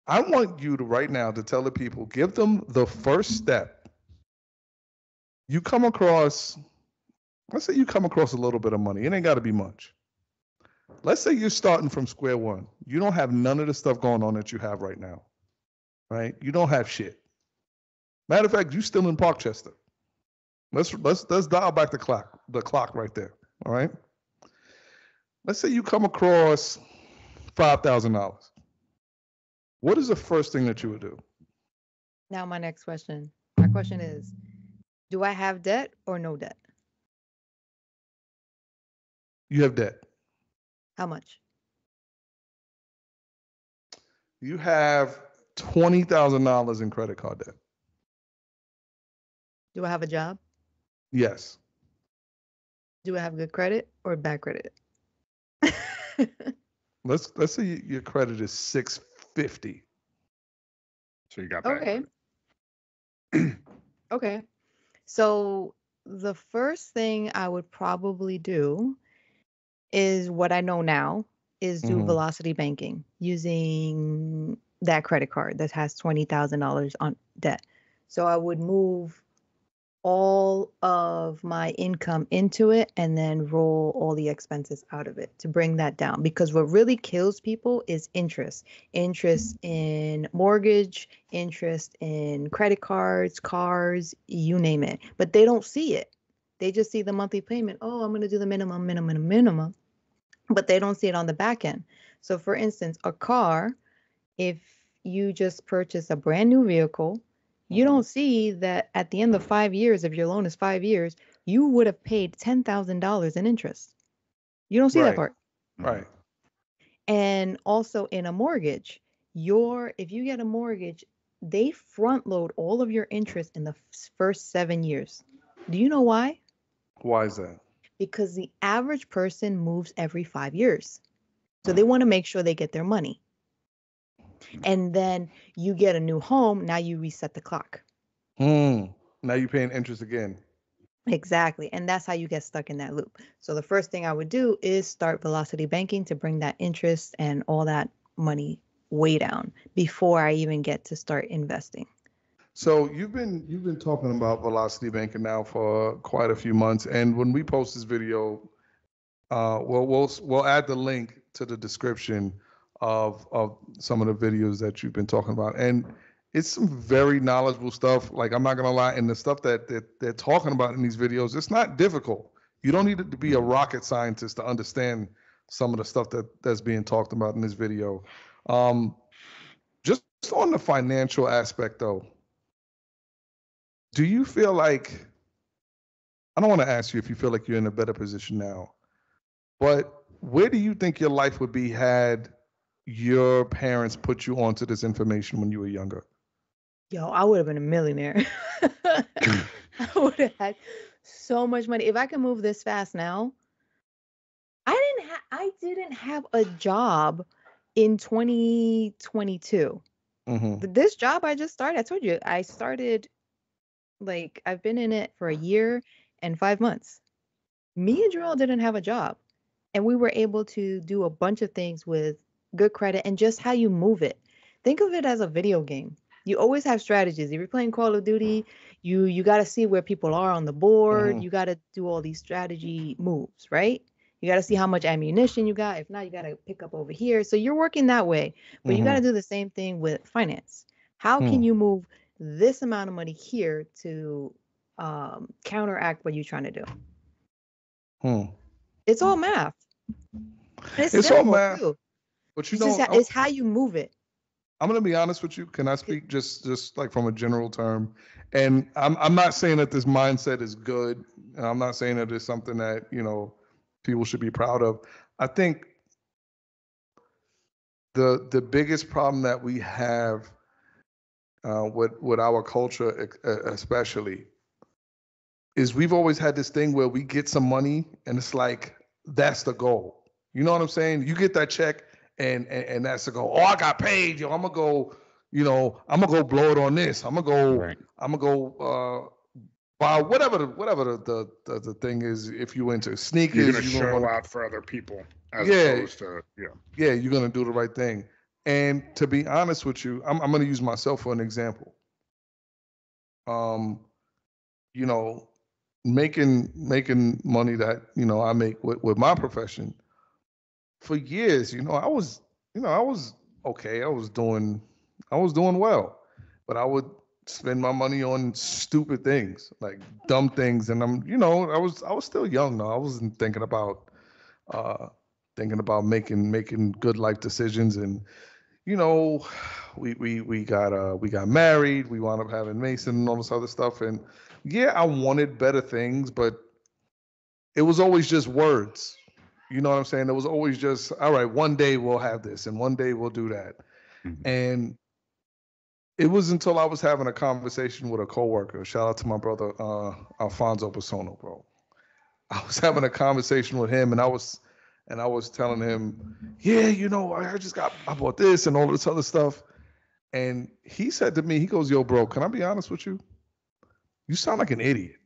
I want you to right now to tell the people, give them the first step. You come across, let's say you come across a little bit of money. It ain't got to be much. Let's say you're starting from square one. You don't have none of the stuff going on that you have right now, right? You don't have shit. Matter of fact, you still in Parkchester. Let's dial back the clock right there. All right. let's say you come across $5,000. What is the first thing that you would do? Now, my next question. My question is, do I have debt or no debt? You have debt. How much? You have $20,000 in credit card debt. Do I have a job? Yes. Do I have good credit or bad credit? Let's say your credit is 650. So you got that. Okay. Okay. So the first thing I would probably do is what I know now is do velocity banking using that credit card that has $20,000 on debt. So I would move all of my income into it and then roll all the expenses out of it to bring that down. Because what really kills people is interest in mortgage, interest in credit cards, cars, you name it. But they don't see it. They just see the monthly payment. Oh, I'm going to do the minimum. But they don't see it on the back end. So for instance, a car, if you just purchase a brand new vehicle, you don't see that at the end of 5 years, if your loan is 5 years, you would have paid $10,000 in interest. You don't see that part. Right. And also in a mortgage, if you get a mortgage, they front load all of your interest in the first 7 years. Do you know why? Why is that? Because the average person moves every 5 years. So they want to make sure they get their money. And then you get a new home. Now you reset the clock. Now you're paying interest again. Exactly. And that's how you get stuck in that loop. So the first thing I would do is start velocity banking to bring that interest and all that money way down before I even get to start investing. So you've been talking about velocity banking now for quite a few months. And when we post this video, we'll add the link to the description of some of the videos that you've been talking about, and it's some very knowledgeable stuff. Like, I'm not gonna lie, and the stuff that they're talking about in these videos, it's not difficult. You don't need to be a rocket scientist to understand some of the stuff that's being talked about in this video. Just on the financial aspect, though, do you feel like, I don't want to ask you if you feel like you're in a better position now, but where do you think your life would be had your parents put you onto this information when you were younger? Yo, I would have been a millionaire. I would have had so much money. If I could move this fast now, I didn't have a job in 2022. This job I just started, I told you, I started, like, I've been in it for a year and 5 months. Me and Joel didn't have a job. And we were able to do a bunch of things with good credit and just how you move it. Think of it as a video game. You always have strategies. If you're playing Call of Duty, you got to see where people are on the board. You got to do all these strategy moves, right? You got to see how much ammunition you got. If not, you got to pick up over here. So you're working that way. But you got to do the same thing with finance. How can you move this amount of money here to counteract what you're trying to do? It's all math. It's all math. Too. But you know, it's how you move it. I'm gonna be honest with you. Can I speak just like from a general term? And I'm not saying that this mindset is good. And I'm not saying that it's something that, you know, people should be proud of. I think the biggest problem that we have with our culture, especially, is we've always had this thing where we get some money and it's like, that's the goal. You know what I'm saying? You get that check and that's the goal. Oh, I got paid, yo. I'm gonna go, you know, I'm gonna go blow it on this. I'm gonna go buy whatever the thing is. If you into sneakers, you're gonna show out for other people as opposed to you're gonna do the right thing. And to be honest with you, I'm gonna use myself for an example. You know, making money that, you know, I make with my profession for years, you know, I was okay. I was doing well, but I would spend my money on stupid things, like dumb things. And I was still young though. I wasn't thinking about thinking about making good life decisions. And you know, we got married. We wound up having Mason and all this other stuff. And yeah, I wanted better things, but it was always just words. You know what I'm saying? It was always just, all right, one day we'll have this and one day we'll do that. Mhm. And it was until I was having a conversation with a coworker. Shout out to my brother, Alfonso Basono, bro. I was having a conversation with him, and I was telling him, yeah, you know, I bought this and all this other stuff. And he said to me, he goes, yo, bro, can I be honest with you? You sound like an idiot.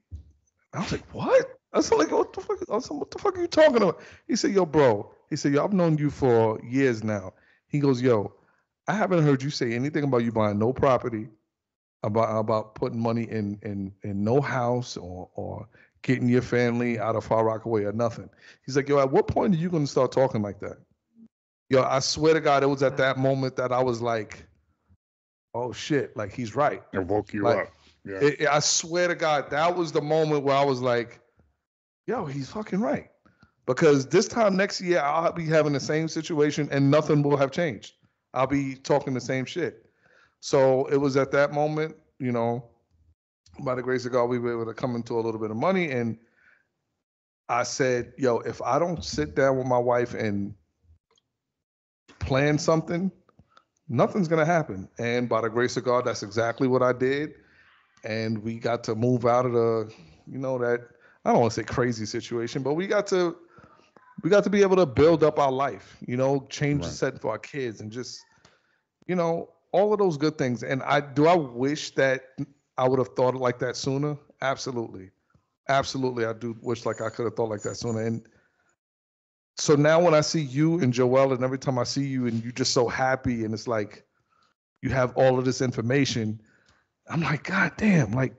I was like, what? I said, like, what the fuck? I said, what the fuck are you talking about? He said, yo, bro. He said, yo, I've known you for years now. He goes, yo, I haven't heard you say anything about you buying no property, about putting money in no house or getting your family out of Far Rockaway or nothing. He's like, yo, at what point are you going to start talking like that? Yo, I swear to God, it was at that moment that I was like, oh shit, like he's right. It woke you like, up. Yeah. I swear to God, that was the moment where I was like, yo, he's fucking right. Because this time next year, I'll be having the same situation and nothing will have changed. I'll be talking the same shit. So it was at that moment, you know, by the grace of God, we were able to come into a little bit of money. And I said, yo, if I don't sit down with my wife and plan something, nothing's going to happen. And by the grace of God, that's exactly what I did. And we got to move out of the, you know, that, I don't want to say crazy situation, but we got to be able to build up our life, you know, change the set for our kids and just, you know, all of those good things. And I wish that I would have thought like that sooner? Absolutely. Absolutely. I do wish like I could have thought like that sooner. And so now when I see you and Joelle, and every time I see you and you're just so happy and it's like you have all of this information, I'm like, God damn, like,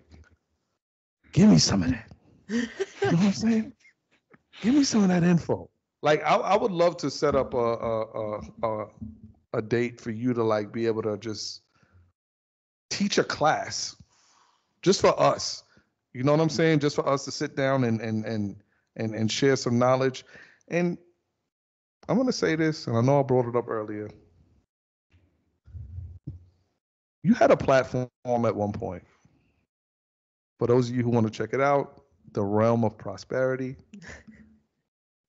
give me some of that. You know what I'm saying? Give me some of that info. Like, I would love to set up a date for you to like be able to just teach a class just for us. You know what I'm saying? Just for us to sit down and share some knowledge. And I'm gonna say this, and I know I brought it up earlier. You had a platform at one point. For those of you who want to check it out, The Realm of Prosperity.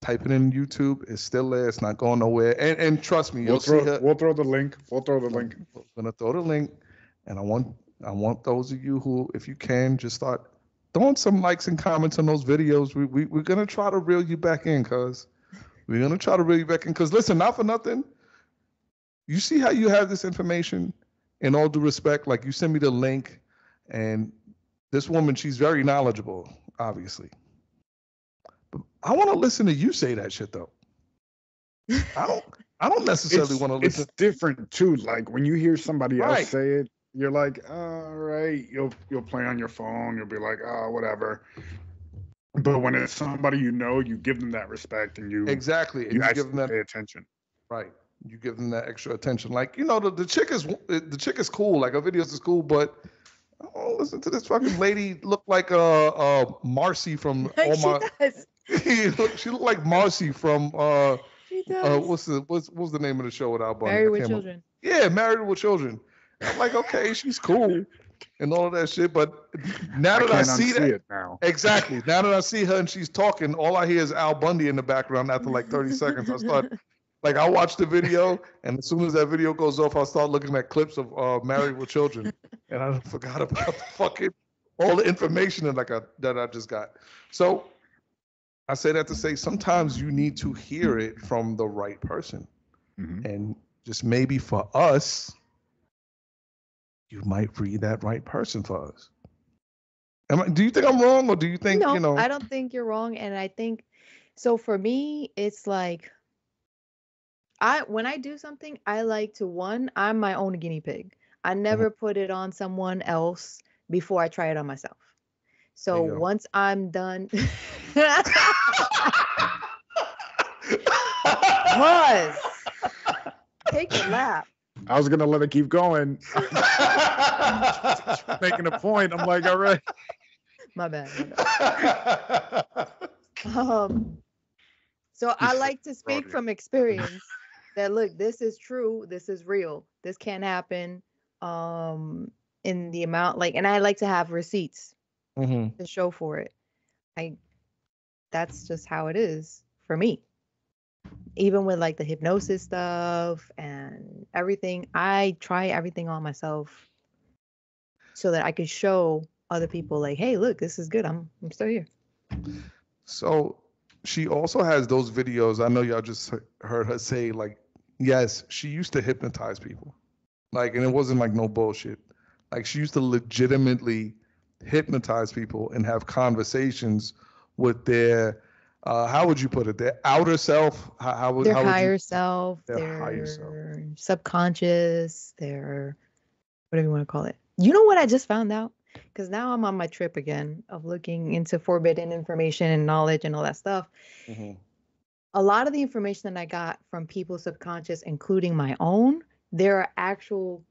Type it in YouTube. It's still there. It's not going nowhere. And trust me, we'll throw the link. We'll throw the link. I'm gonna throw the link. And I want those of you who, if you can, just start throwing some likes and comments on those videos. We're gonna try to reel you back in, cuz. We're gonna try to reel you back in. Cause listen, not for nothing. You see how you have this information? In all due respect, like you send me the link, and this woman, she's very knowledgeable, obviously. I want to listen to you say that shit though. I don't necessarily want to listen. It's different too. Like when you hear somebody else say it, you're like, all right, you'll play on your phone. You'll be like, oh, whatever. But when it's somebody you know, you give them that respect and you exactly and you actually give them that pay attention. Right. You give them that extra attention. Like, you know, the chick is cool. Like her videos is cool, but oh, listen to this fucking lady look like Marcy from all my. Does. She looked like Marcy from She does. what's the name of the show with Al Bunny? Married with Children. Yeah, Married with Children. I'm like, okay, she's cool and all of that shit, but now that I see that, it now. exactly. Now that I see her and she's talking, all I hear is Al Bundy in the background. After like 30 seconds, I start like I watch the video, and as soon as that video goes off, I start looking at clips of Married with Children, and I forgot about the fucking all the information that I just got. So I say that to say sometimes you need to hear it from the right person. Mm-hmm. And just maybe for us, you might read that right person for us. Do you think I'm wrong, or do you think, no, you know? I don't think you're wrong. And I think, so for me, it's like, when I do something, I like to, I'm my own guinea pig. I never put it on someone else before I try it on myself. So once I'm done, pause. Take a lap. I was gonna let it keep going. Making a point. I'm like, all right. My bad. So I like to speak Audience. from experience that look, this is true, this is real, this can happen. In the amount like, and I like to have receipts Mm-hmm. to show for it. I That's just how it is for me. Even with like the hypnosis stuff and everything, I try everything on myself so that I could show other people like, hey, look, this is good. I'm still here. So she also has those videos. I know y'all just heard her say, like, yes, she used to hypnotize people. Like, and it wasn't like no bullshit. Like, she used to legitimately hypnotize people and have conversations with their, how would you put it? Their outer self? Their how would you? higher self, Their higher self. their subconscious, their whatever you want to call it. You know what I just found out? Because now I'm on my trip again of looking into forbidden information and knowledge and all that stuff. Mm-hmm. A lot of the information that I got from people's subconscious, including my own, there are actual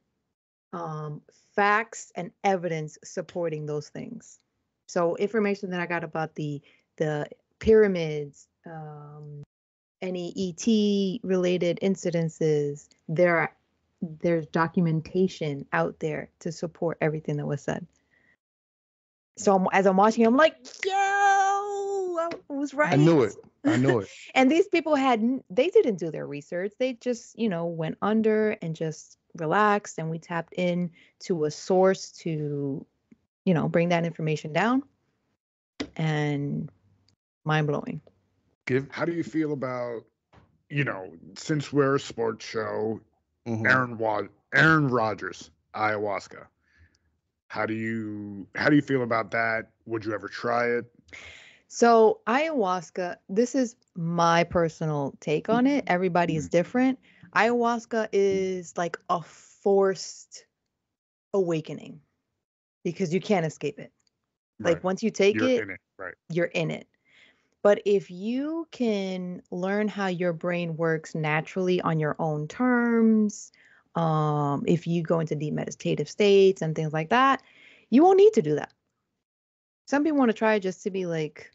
facts and evidence supporting those things. So information that I got about the pyramids, any ET related incidences, there's documentation out there to support everything that was said. So as I'm watching, I'm like, yo, I was right. I knew it. And these people they didn't do their research. They just, went under and just relaxed. And we tapped in to a source to, bring that information down. And mind blowing. How do you feel about, since we're a sports show, Mm-hmm. Aaron Rodgers, ayahuasca? How do you feel about that? Would you ever try it? So ayahuasca, this is my personal take on it. Everybody is different. Ayahuasca is like a forced awakening because you can't escape it. Like Right. once you take You're it, in it, right? you're in it. But if you can learn how your brain works naturally on your own terms, if you go into deep meditative states and things like that, you won't need to do that. Some people want to try it just to be like,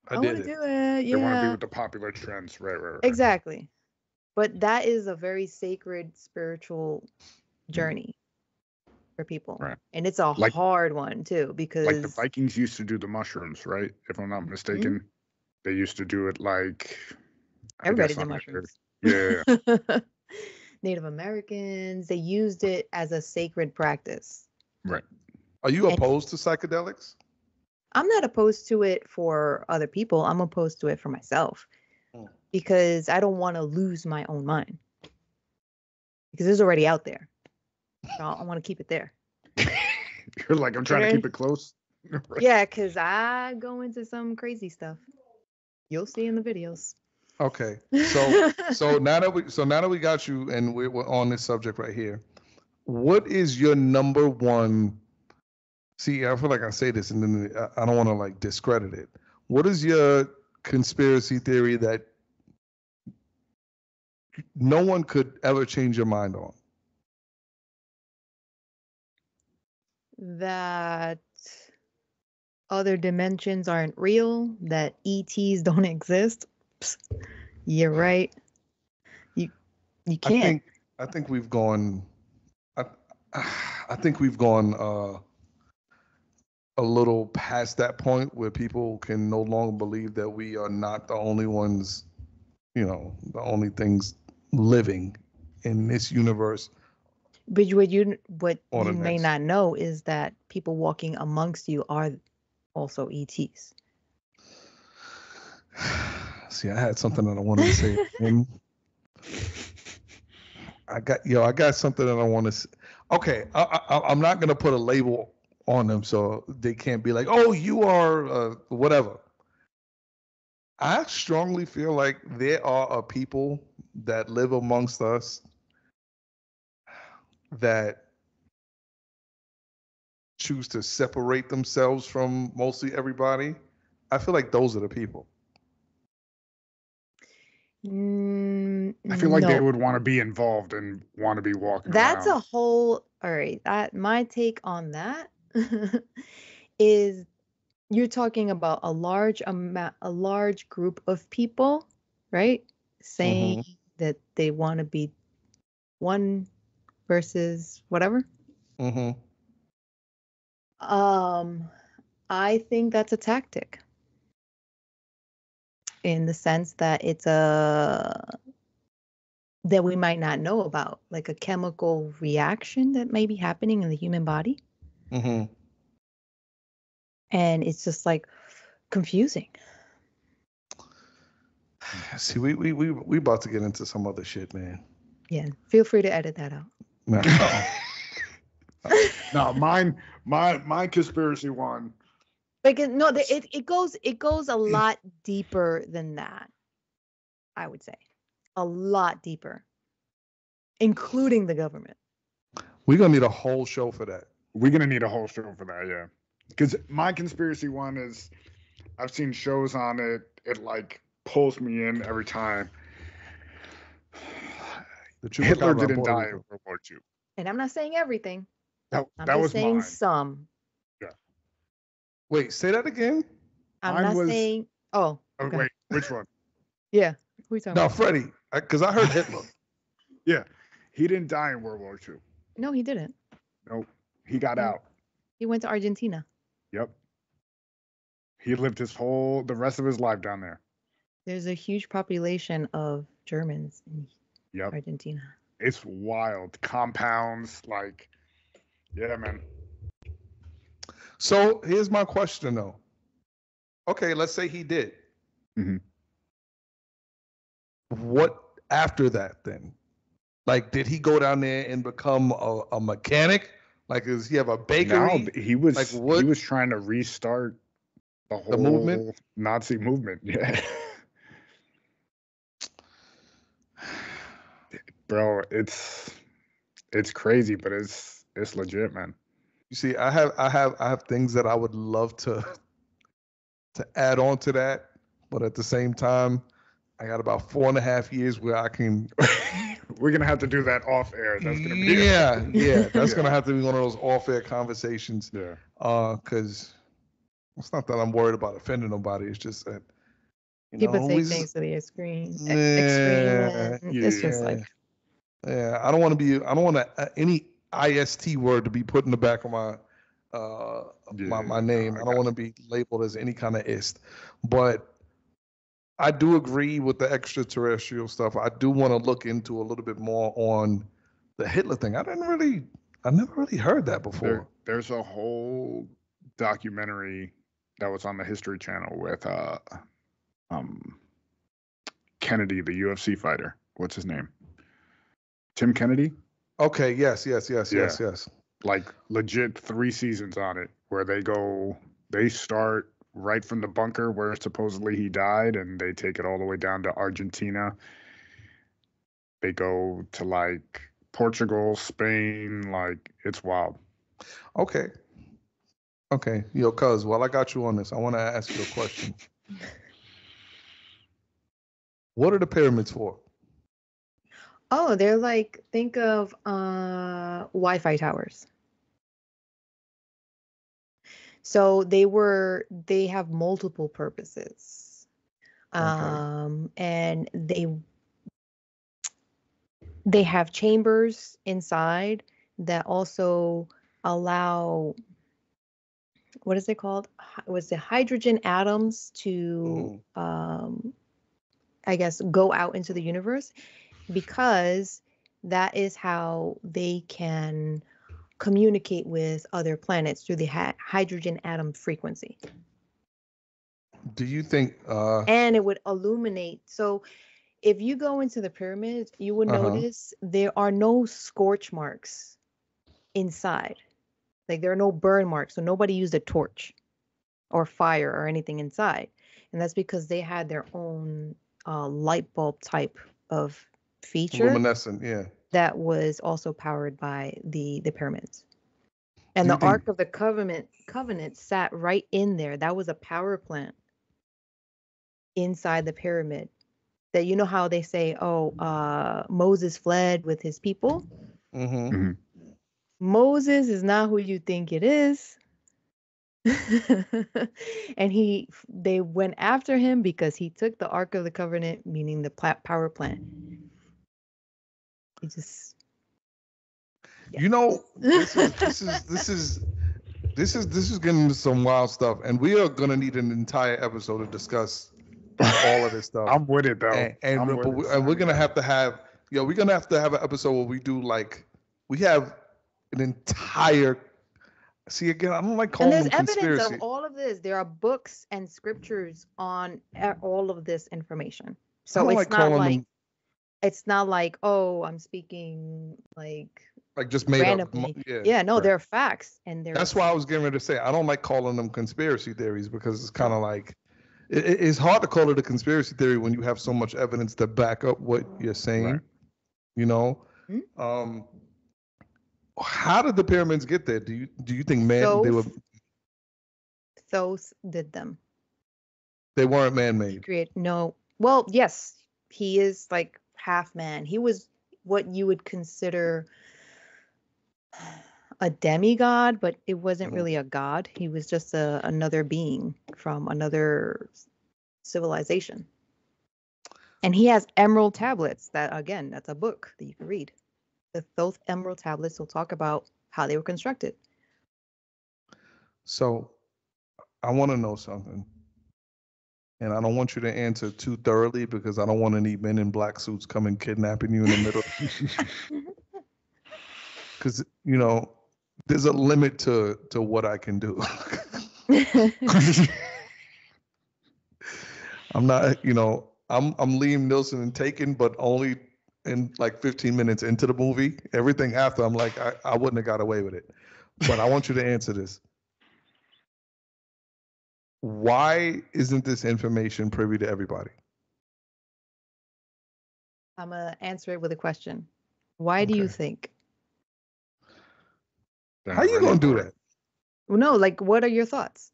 I want to do it. They want to be Yeah, with the popular trends, right. exactly. But that is a very sacred spiritual journey for people. Right. And it's a Like- hard one too, because Like the Vikings used to do the mushrooms, right? If I'm not mistaken, they used to do it like everybody I guess did mushrooms. Yeah. Native Americans, they used it as a sacred practice. Right. Are you opposed to psychedelics? I'm not opposed to it for other people. I'm opposed to it for myself because I don't want to lose my own mind because it's already out there. So I want to keep it there. You're like, I'm trying to keep it close. Right. Yeah, because I go into some crazy stuff. You'll see in the videos. Okay. So now that we got you and we're on this subject right here, what is your number one? See, I feel like I say this and then I don't want to like discredit it. What is your conspiracy theory that no one could ever change your mind on? That other dimensions aren't real, that ETs don't exist. Psst, you're right. You can't. I think we've gone. I think we've gone a little past that point where people can no longer believe that we are not the only ones, the only things living in this universe. But what you may not know is that people walking amongst you are also ETs. See, I had something that I wanted to say. I got something that I want to say. Okay, I'm not gonna put a label on them so they can't be like, oh, you are whatever. I strongly feel like there are people that live amongst us that choose to separate themselves from mostly everybody. I feel like those are the people. I feel like they would want to be involved and want to be walking That's around. a whole, all right. My take on that is you're talking about a large group of people right? Saying that they want to be one versus whatever. Mm-hmm. I think that's a tactic in the sense that it's a that we might not know about, like a chemical reaction that may be happening in the human body. Mm-hmm. And it's just like confusing. See, we about to get into some other shit, man. Yeah, feel free to edit that out. No. No, my conspiracy one. Like it goes a lot deeper than that. I would say a lot deeper, including the government. We're gonna need a whole show for that. We're gonna need a whole show for that, yeah. Because my conspiracy one is, I've seen shows on it. It like pulls me in every time. Hitler didn't die in World War II. And I'm not saying everything. That I'm was saying mine. some. Yeah. Wait, say that again. I'm not saying. Oh. Okay. Wait, which one? Yeah. Who are you talking about? Freddie, because I heard Hitler. Yeah, he didn't die in World War II. No, he didn't. Nope, he got out. He went to Argentina. Yep. He lived the rest of his life down there. There's a huge population of Germans in Argentina. It's wild. Compounds, like, yeah, man. So here's my question, though. Okay, let's say he did. Mm-hmm. What after that then? Like, did he go down there and become a mechanic? Like, does he have a bakery? No, he was like, what? He was trying to restart the whole movement? Nazi movement. Yeah. Bro, it's crazy, but it's legit, man. You see, I have things that I would love to add on to that, but at the same time, I got about 4.5 years where I can. We're gonna have to do that off air. That's gonna be That's gonna have to be one of those off air conversations. Yeah. Because it's not that I'm worried about offending nobody. It's just that people take things to the extreme. It's just like. Yeah, I don't want any IST word to be put in the back of my my name. I don't want to be labeled as any kind of ist. But I do agree with the extraterrestrial stuff. I do want to look into a little bit more on the Hitler thing. I never really heard that before. There's a whole documentary that was on the History Channel with Kennedy, the UFC fighter. What's his name? Tim Kennedy? Okay, yes. Like legit 3 seasons on it where they start right from the bunker where supposedly he died and they take it all the way down to Argentina. They go to like Portugal, Spain, like it's wild. Okay. Yo, cuz, while I got you on this, I want to ask you a question. What are the pyramids for? Oh, they're like, think of Wi-Fi towers. So they have multiple purposes. And they have chambers inside that also allow, what is it called? Was it hydrogen atoms to, I guess, go out into the universe? Because that is how they can communicate with other planets through the hydrogen atom frequency. Do you think and it would illuminate? So if you go into the pyramids, you would notice there are no scorch marks inside. Like there are no burn marks, so nobody used a torch or fire or anything inside. And that's because they had their own light bulb type of feature, luminescent, that was also powered by the pyramids. And the Ark of the Covenant sat right in there. That was a power plant inside the pyramid. That, you know how they say, Moses fled with his people? Moses is not who you think it is. And they went after him because he took the Ark of the Covenant, meaning the power plant. He just, yeah. You know, this is getting into some wild stuff, and we are gonna need an entire episode to discuss all of this stuff. I'm with it though. And we're gonna have to have an episode where we do we have an entire. See, again, I don't like calling them conspiracy. And there's evidence of all of this. There are books and scriptures on all of this information. So it's not like, oh, I'm speaking like just made randomly. up. Yeah, no, they're facts, and that's why I was getting ready to say I don't like calling them conspiracy theories, because it's kind of like it's hard to call it a conspiracy theory when you have so much evidence to back up what you're saying. Right. You know. Mm-hmm. How did the pyramids get there? Do you think they were? Thoth did them. They weren't man-made. No. Well, yes, he is like half man. He was what you would consider a demigod, but it wasn't really a god. He was just another being from another civilization. And he has emerald tablets. That's a book that you can read. The Thoth emerald tablets will talk about how they were constructed. So I want to know something. And I don't want you to answer too thoroughly, because I don't want any men in black suits coming kidnapping you in the middle. Because, there's a limit to what I can do. I'm not, I'm Liam Neeson and Taken, but only in 15 minutes into the movie. Everything after, I'm like, I wouldn't have got away with it. But I want you to answer this. Why isn't this information privy to everybody? I'm going to answer it with a question. Why do you think? How you going to do that? Well, no, what are your thoughts?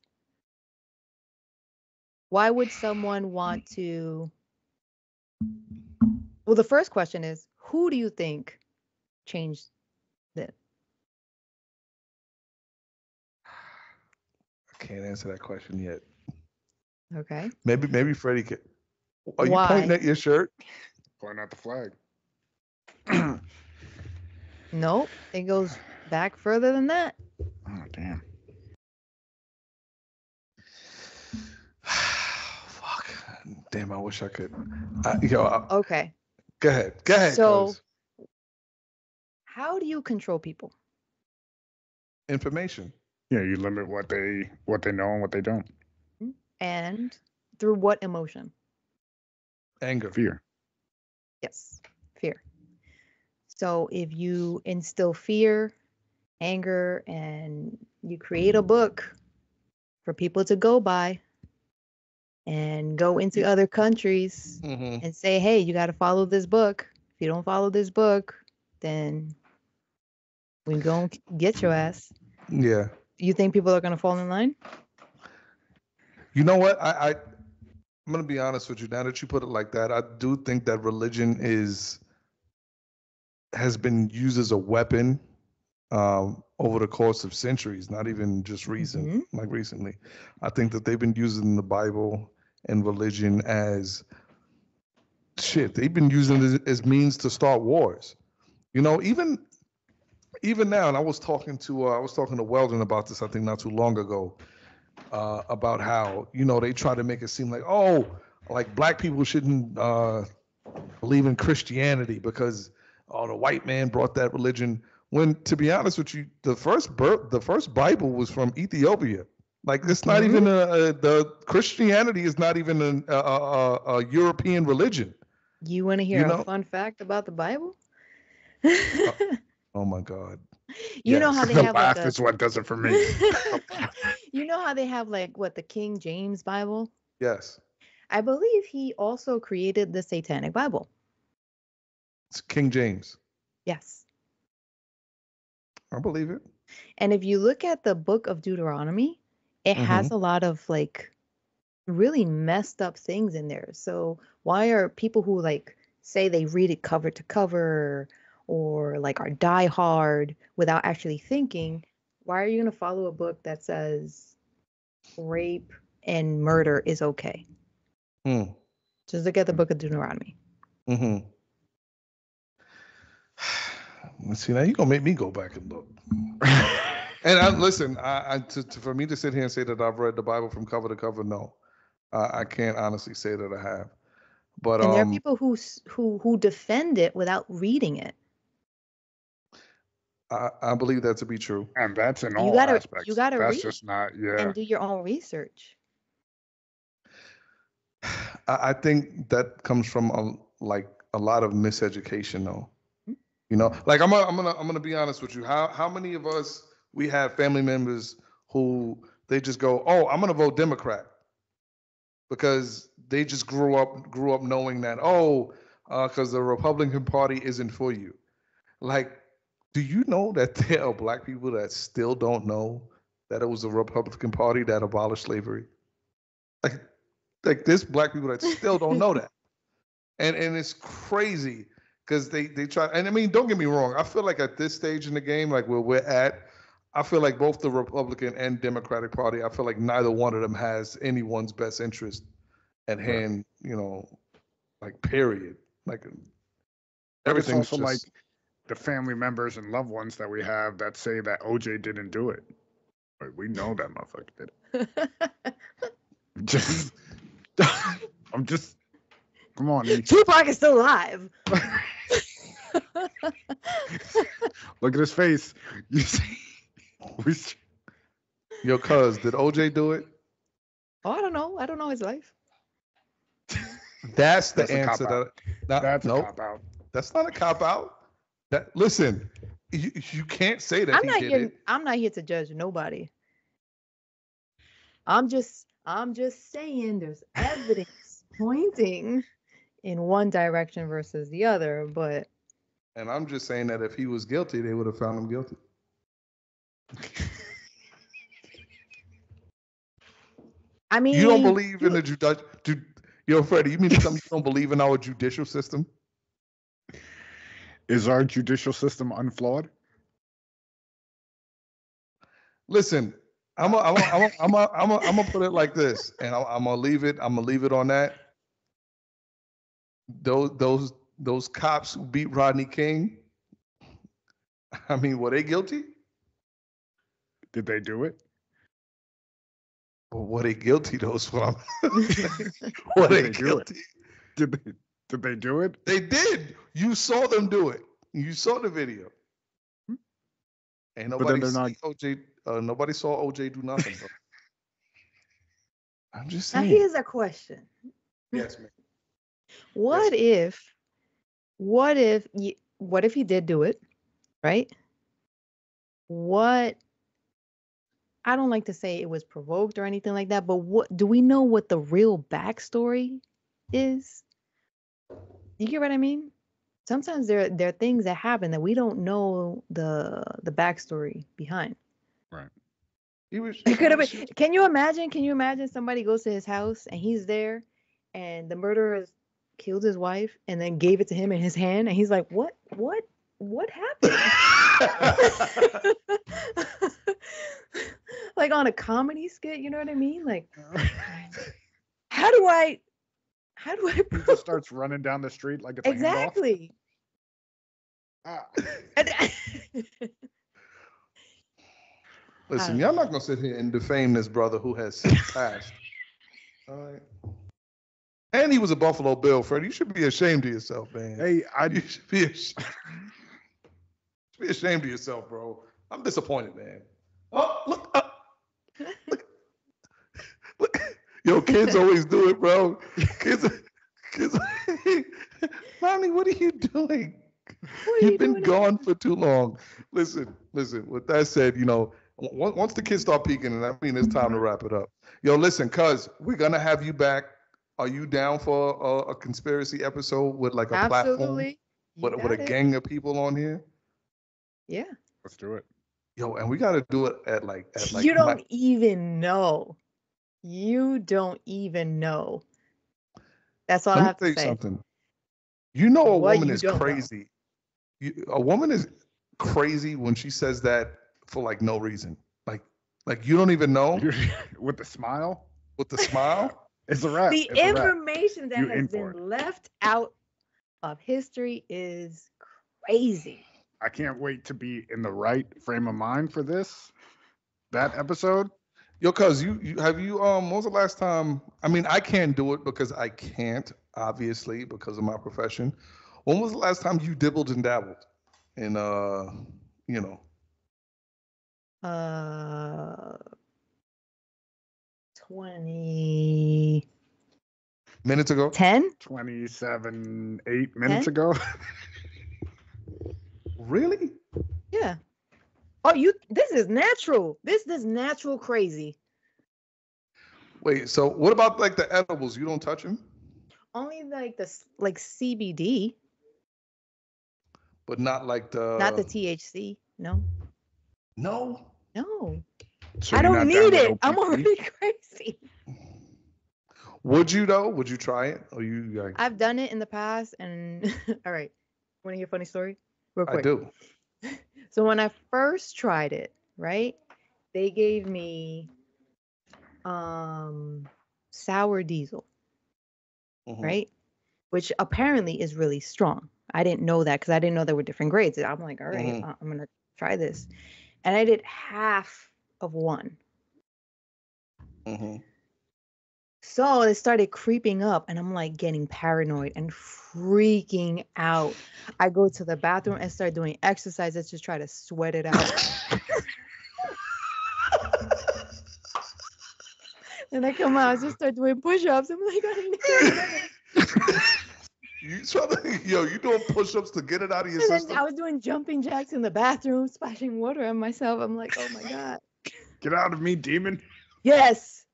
Why would someone want to... Well, the first question is, who do you think changed it? I can't answer that question yet. Okay. Maybe Freddie can. Are Why? You pointing at your shirt? Pointing at the flag. Nope. It goes back further than that. Oh, damn. Fuck. Damn, I wish I could. Okay. Go ahead. So, how do you control people? Information. Yeah, you limit what they know and what they don't. And through what emotion? Anger. Fear. Yes, fear. So if you instill fear, anger, and you create a book for people to go by and go into other countries and say, hey, you got to follow this book. If you don't follow this book, then we're going to get your ass. Yeah. You think people are going to fall in line? You know what? I'm going to be honest with you. Now that you put it like that, I do think that religion has been used as a weapon over the course of centuries, not even just recently. I think that they've been using the Bible and religion as shit. They've been using it as means to start wars. Even now, and I was talking to Weldon about this, I think not too long ago, about how, they try to make it seem like black people shouldn't believe in Christianity because the white man brought that religion. When, to be honest with you, the first Bible was from Ethiopia. It's not even the Christianity is not even a European religion. You want to hear a fun fact about the Bible? Oh my God. You know how they the have laugh is what does it for me. You know how they have the King James Bible? Yes. I believe he also created the Satanic Bible. It's King James. Yes. I believe it. And if you look at the book of Deuteronomy, it has a lot of really messed up things in there. So why are people who say they read it cover to cover or are die hard without actually thinking, why are you going to follow a book that says rape, and murder is okay. Just look at the book of Deuteronomy. Mm-hmm. See, now you're going to make me go back and look. And listen, for me to sit here and say that I've read the Bible from cover to cover, no. I can't honestly say that I have. But and there are people who defend it without reading it. I believe that to be true. And that's in all aspects. You gotta that's read just not, and do your own research. I think that comes from a lot of miseducation, though. You know, like I'm gonna be honest with you. How many of us we have family members who they just go, oh, I'm gonna vote Democrat because they just grew up knowing that, because the Republican Party isn't for you. Like, do you know that there are black people that still don't know that it was the Republican Party that abolished slavery? Like there's black people that still don't know that, and it's crazy. Because they try, and I mean, don't get me wrong. I feel like at this stage in the game, like where we're at, I feel like both the Republican and Democratic Party, I feel like neither one of them has anyone's best interest at hand, you know, like period. Like everything's also just... like the family members and loved ones that we have that say that OJ didn't do it. But we know that motherfucker did it. Come on. Tupac is still alive. Look at his face. You see? Yo, cuz, did OJ do it? Oh, I don't know. I don't know his life. That's the answer. That's a cop out. That's not a cop out. Listen, you can't say that he did it. I'm not here to judge nobody. I'm just saying there's evidence pointing in one direction versus the other, but... And I'm just saying that if he was guilty, they would have found him guilty. I mean... You don't believe in the judicial... Yo, Freddie, you mean to tell me you don't believe in our judicial system? Is our judicial system unflawed? Listen, I'm gonna put it like this, and I'm gonna leave it on that. Those cops who beat Rodney King, I mean, were they guilty? Did they do it? Well, were they guilty? Those what I'm. Were they guilty? Did they do it? They did. You saw them do it. You saw the video. And nobody saw OJ. Nobody saw OJ do nothing. Bro. I'm just saying. Now here's a question. Yes, ma'am. What if he did do it, right? I don't like to say it was provoked or anything like that, but what do we know what the real backstory is? You get what I mean? Sometimes there are things that happen that we don't know the backstory behind. Right. It could have been. Can you imagine somebody goes to his house and he's there and the murderer killed his wife and then gave it to him in his hand and he's like, what happened? Like on a comedy skit, you know what I mean? Like, how do I he just starts running down the street like it's exactly. Listen, y'all not gonna sit here and defame this brother who has since passed. All right. And he was a Buffalo Bill, Fred. You should be ashamed of yourself, man. Hey, you should be ashamed of yourself, bro. I'm disappointed, man. Oh, look. Look. Yo, kids always do it, bro. Kids. Mommy, what are you doing? You've been gone for too long. Listen. With that said, you know, once the kids start peeking, and I mean it's time to wrap it up. Yo, listen, cuz we're gonna have you back. Are you down for a conspiracy episode with like a Absolutely. platform with a gang of people on here? Yeah. Let's do it. Yo, and we got to do it at like. You don't even know. You don't even know. That's all I have to say. Something. You know, a woman is crazy. A woman is crazy when she says that for like no reason. Like Like you don't even know With the smile. with the smile. It's a wrap. The It's a wrap. information that You has in for been left out of history is crazy. I can't wait to be in the right frame of mind for that episode. Yo, cuz you have you when was the last time? I mean, I can't do it because I can't, obviously, because of my profession. When was the last time you dibbled and dabbled in you know, Uh, 2010? minutes ago? 27, 8 minutes ago. Really? Yeah. Oh, this is natural. This is natural crazy. Wait, so what about like the edibles? You don't touch them? Only like like CBD, But not like the not the THC. No. No. No. So I you're don't not need down with it. I'm OPP? already crazy. Would you though? Would you try it? Or you like I've done it in the past and all right. Want to hear a funny story? Real quick. I do. So when I first tried it, right? They gave me sour diesel, Mhm. right? Which apparently is really strong. I didn't know that because I didn't know there were different grades. I'm like, all right, Mhm. I'm gonna try this. And I did half of one. Mm-hmm. So it started creeping up, and I'm like getting paranoid and freaking out. I go to the bathroom and start doing exercises to try to sweat it out. And I come out, I just start doing push-ups. I'm like, I You doing push-ups to get it out of your and then system? I was doing jumping jacks in the bathroom, splashing water on myself. I'm like, oh my God. Get out of me, demon. Yes.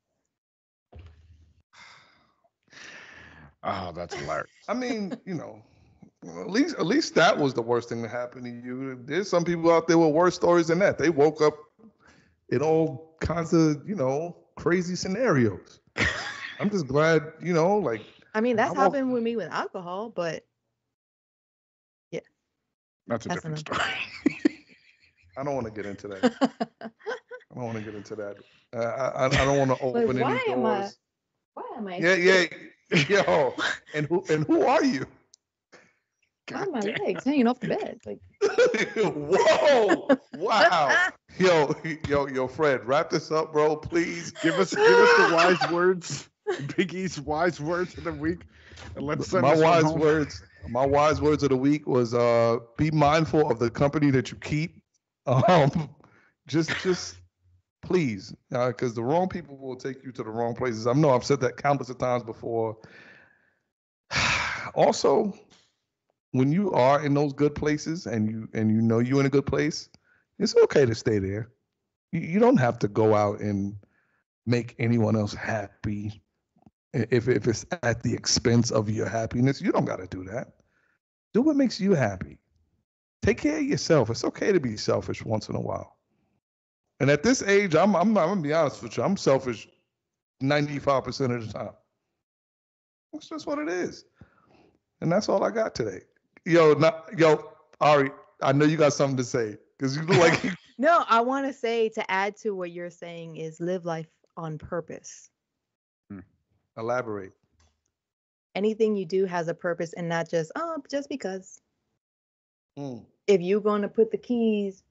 Oh, that's hilarious. I mean, at least that was the worst thing that happened to you. There's some people out there with worse stories than that. They woke up in all kinds of, crazy scenarios. I'm just glad, like I mean, that's I woke- happened with me with alcohol, but yeah. That's a That's different enough. story. I don't want to get into that. I don't want to get into that. I don't want to open any why doors. Why am I? Yeah. Yo, and who are you? Why are my legs hanging off the bed? Like, Whoa! Wow! Yo, Fred, wrap this up, bro. Please Give us the wise words, Biggie's wise words of the week, and let's send my this one wise home. words. My wise words of the week was be mindful of the company that you keep. Just please, because the wrong people will take you to the wrong places. I know I've said that countless of times before. Also, when you are in those good places and you know you're in a good place, it's okay to stay there. You don't have to go out and make anyone else happy if it's at the expense of your happiness. You don't got to do that. Do what makes you happy. Take care of yourself. It's okay to be selfish once in a while. And at this age, I'm gonna be honest with you. I'm selfish 95% of the time. That's just what it is. And that's all I got today. Yo, Ari, I know you got something to say because you look like no, I want to say to add to what you're saying is live life on purpose. Elaborate. Anything you do has a purpose and not just because. If you're going to put the keys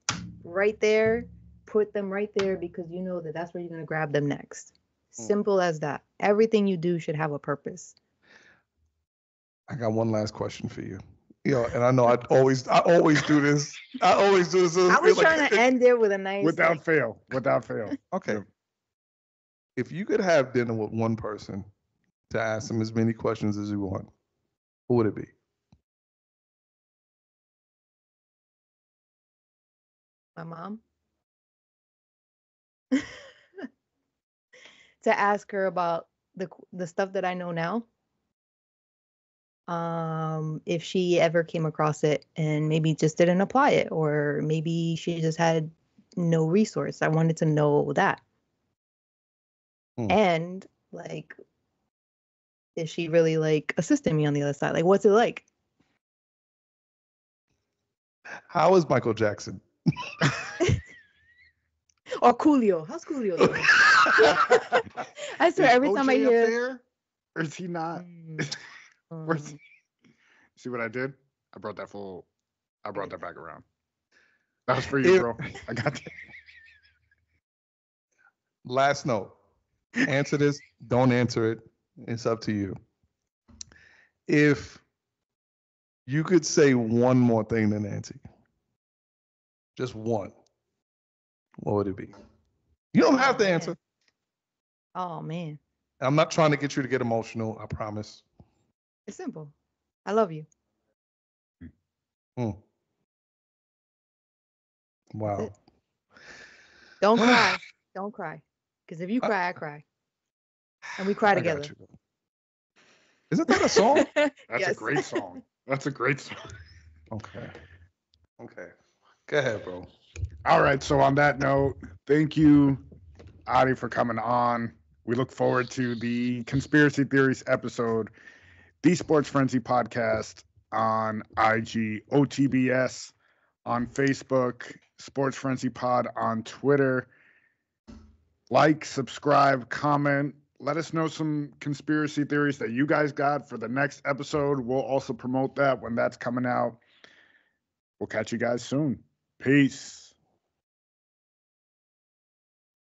right there, put them right there because you know that's where you're going to grab them next. Simple as that. Everything you do should have a purpose. I got one last question for you. And I know I always do this. I always do this. I was trying to end it with a nice without fail. Okay. Yeah. If you could have dinner with one person to ask them as many questions as you want, who would it be? My mom. To ask her about the stuff that I know now. If she ever came across it and maybe just didn't apply it, or maybe she just had no resource. I wanted to know that. And like, is she really like assisting me on the other side? Like, what's it like? How is Michael Jackson? Or Coolio. How's Coolio doing? I swear, Is every time I OJ up hear. there, or is he not? Where's Mm. See what I did? I brought that back around. That was for you, bro. I got that. Last note. Answer this. Don't answer it. It's up to you. If you could say one more thing to Nancy, just one, what would it be? You don't have to man. answer. Oh man, I'm not trying to get you to get emotional. I promise. it's simple. I love you. Hmm. That's Wow. it. Don't cry. Don't cry. Because if you cry, I cry. And we cry I together. got you. Isn't that a song? That's Yes. a great song. That's a great song. Okay. Okay. Go ahead, bro. All right. So on that note, thank you, Adi, for coming on. We look forward to the conspiracy theories episode, the Sports Frenzy podcast on IG, OTBS on Facebook, Sports Frenzy Pod on Twitter. Like, subscribe, comment. Let us know some conspiracy theories that you guys got for the next episode. We'll also promote that when that's coming out. We'll catch you guys soon. Peace.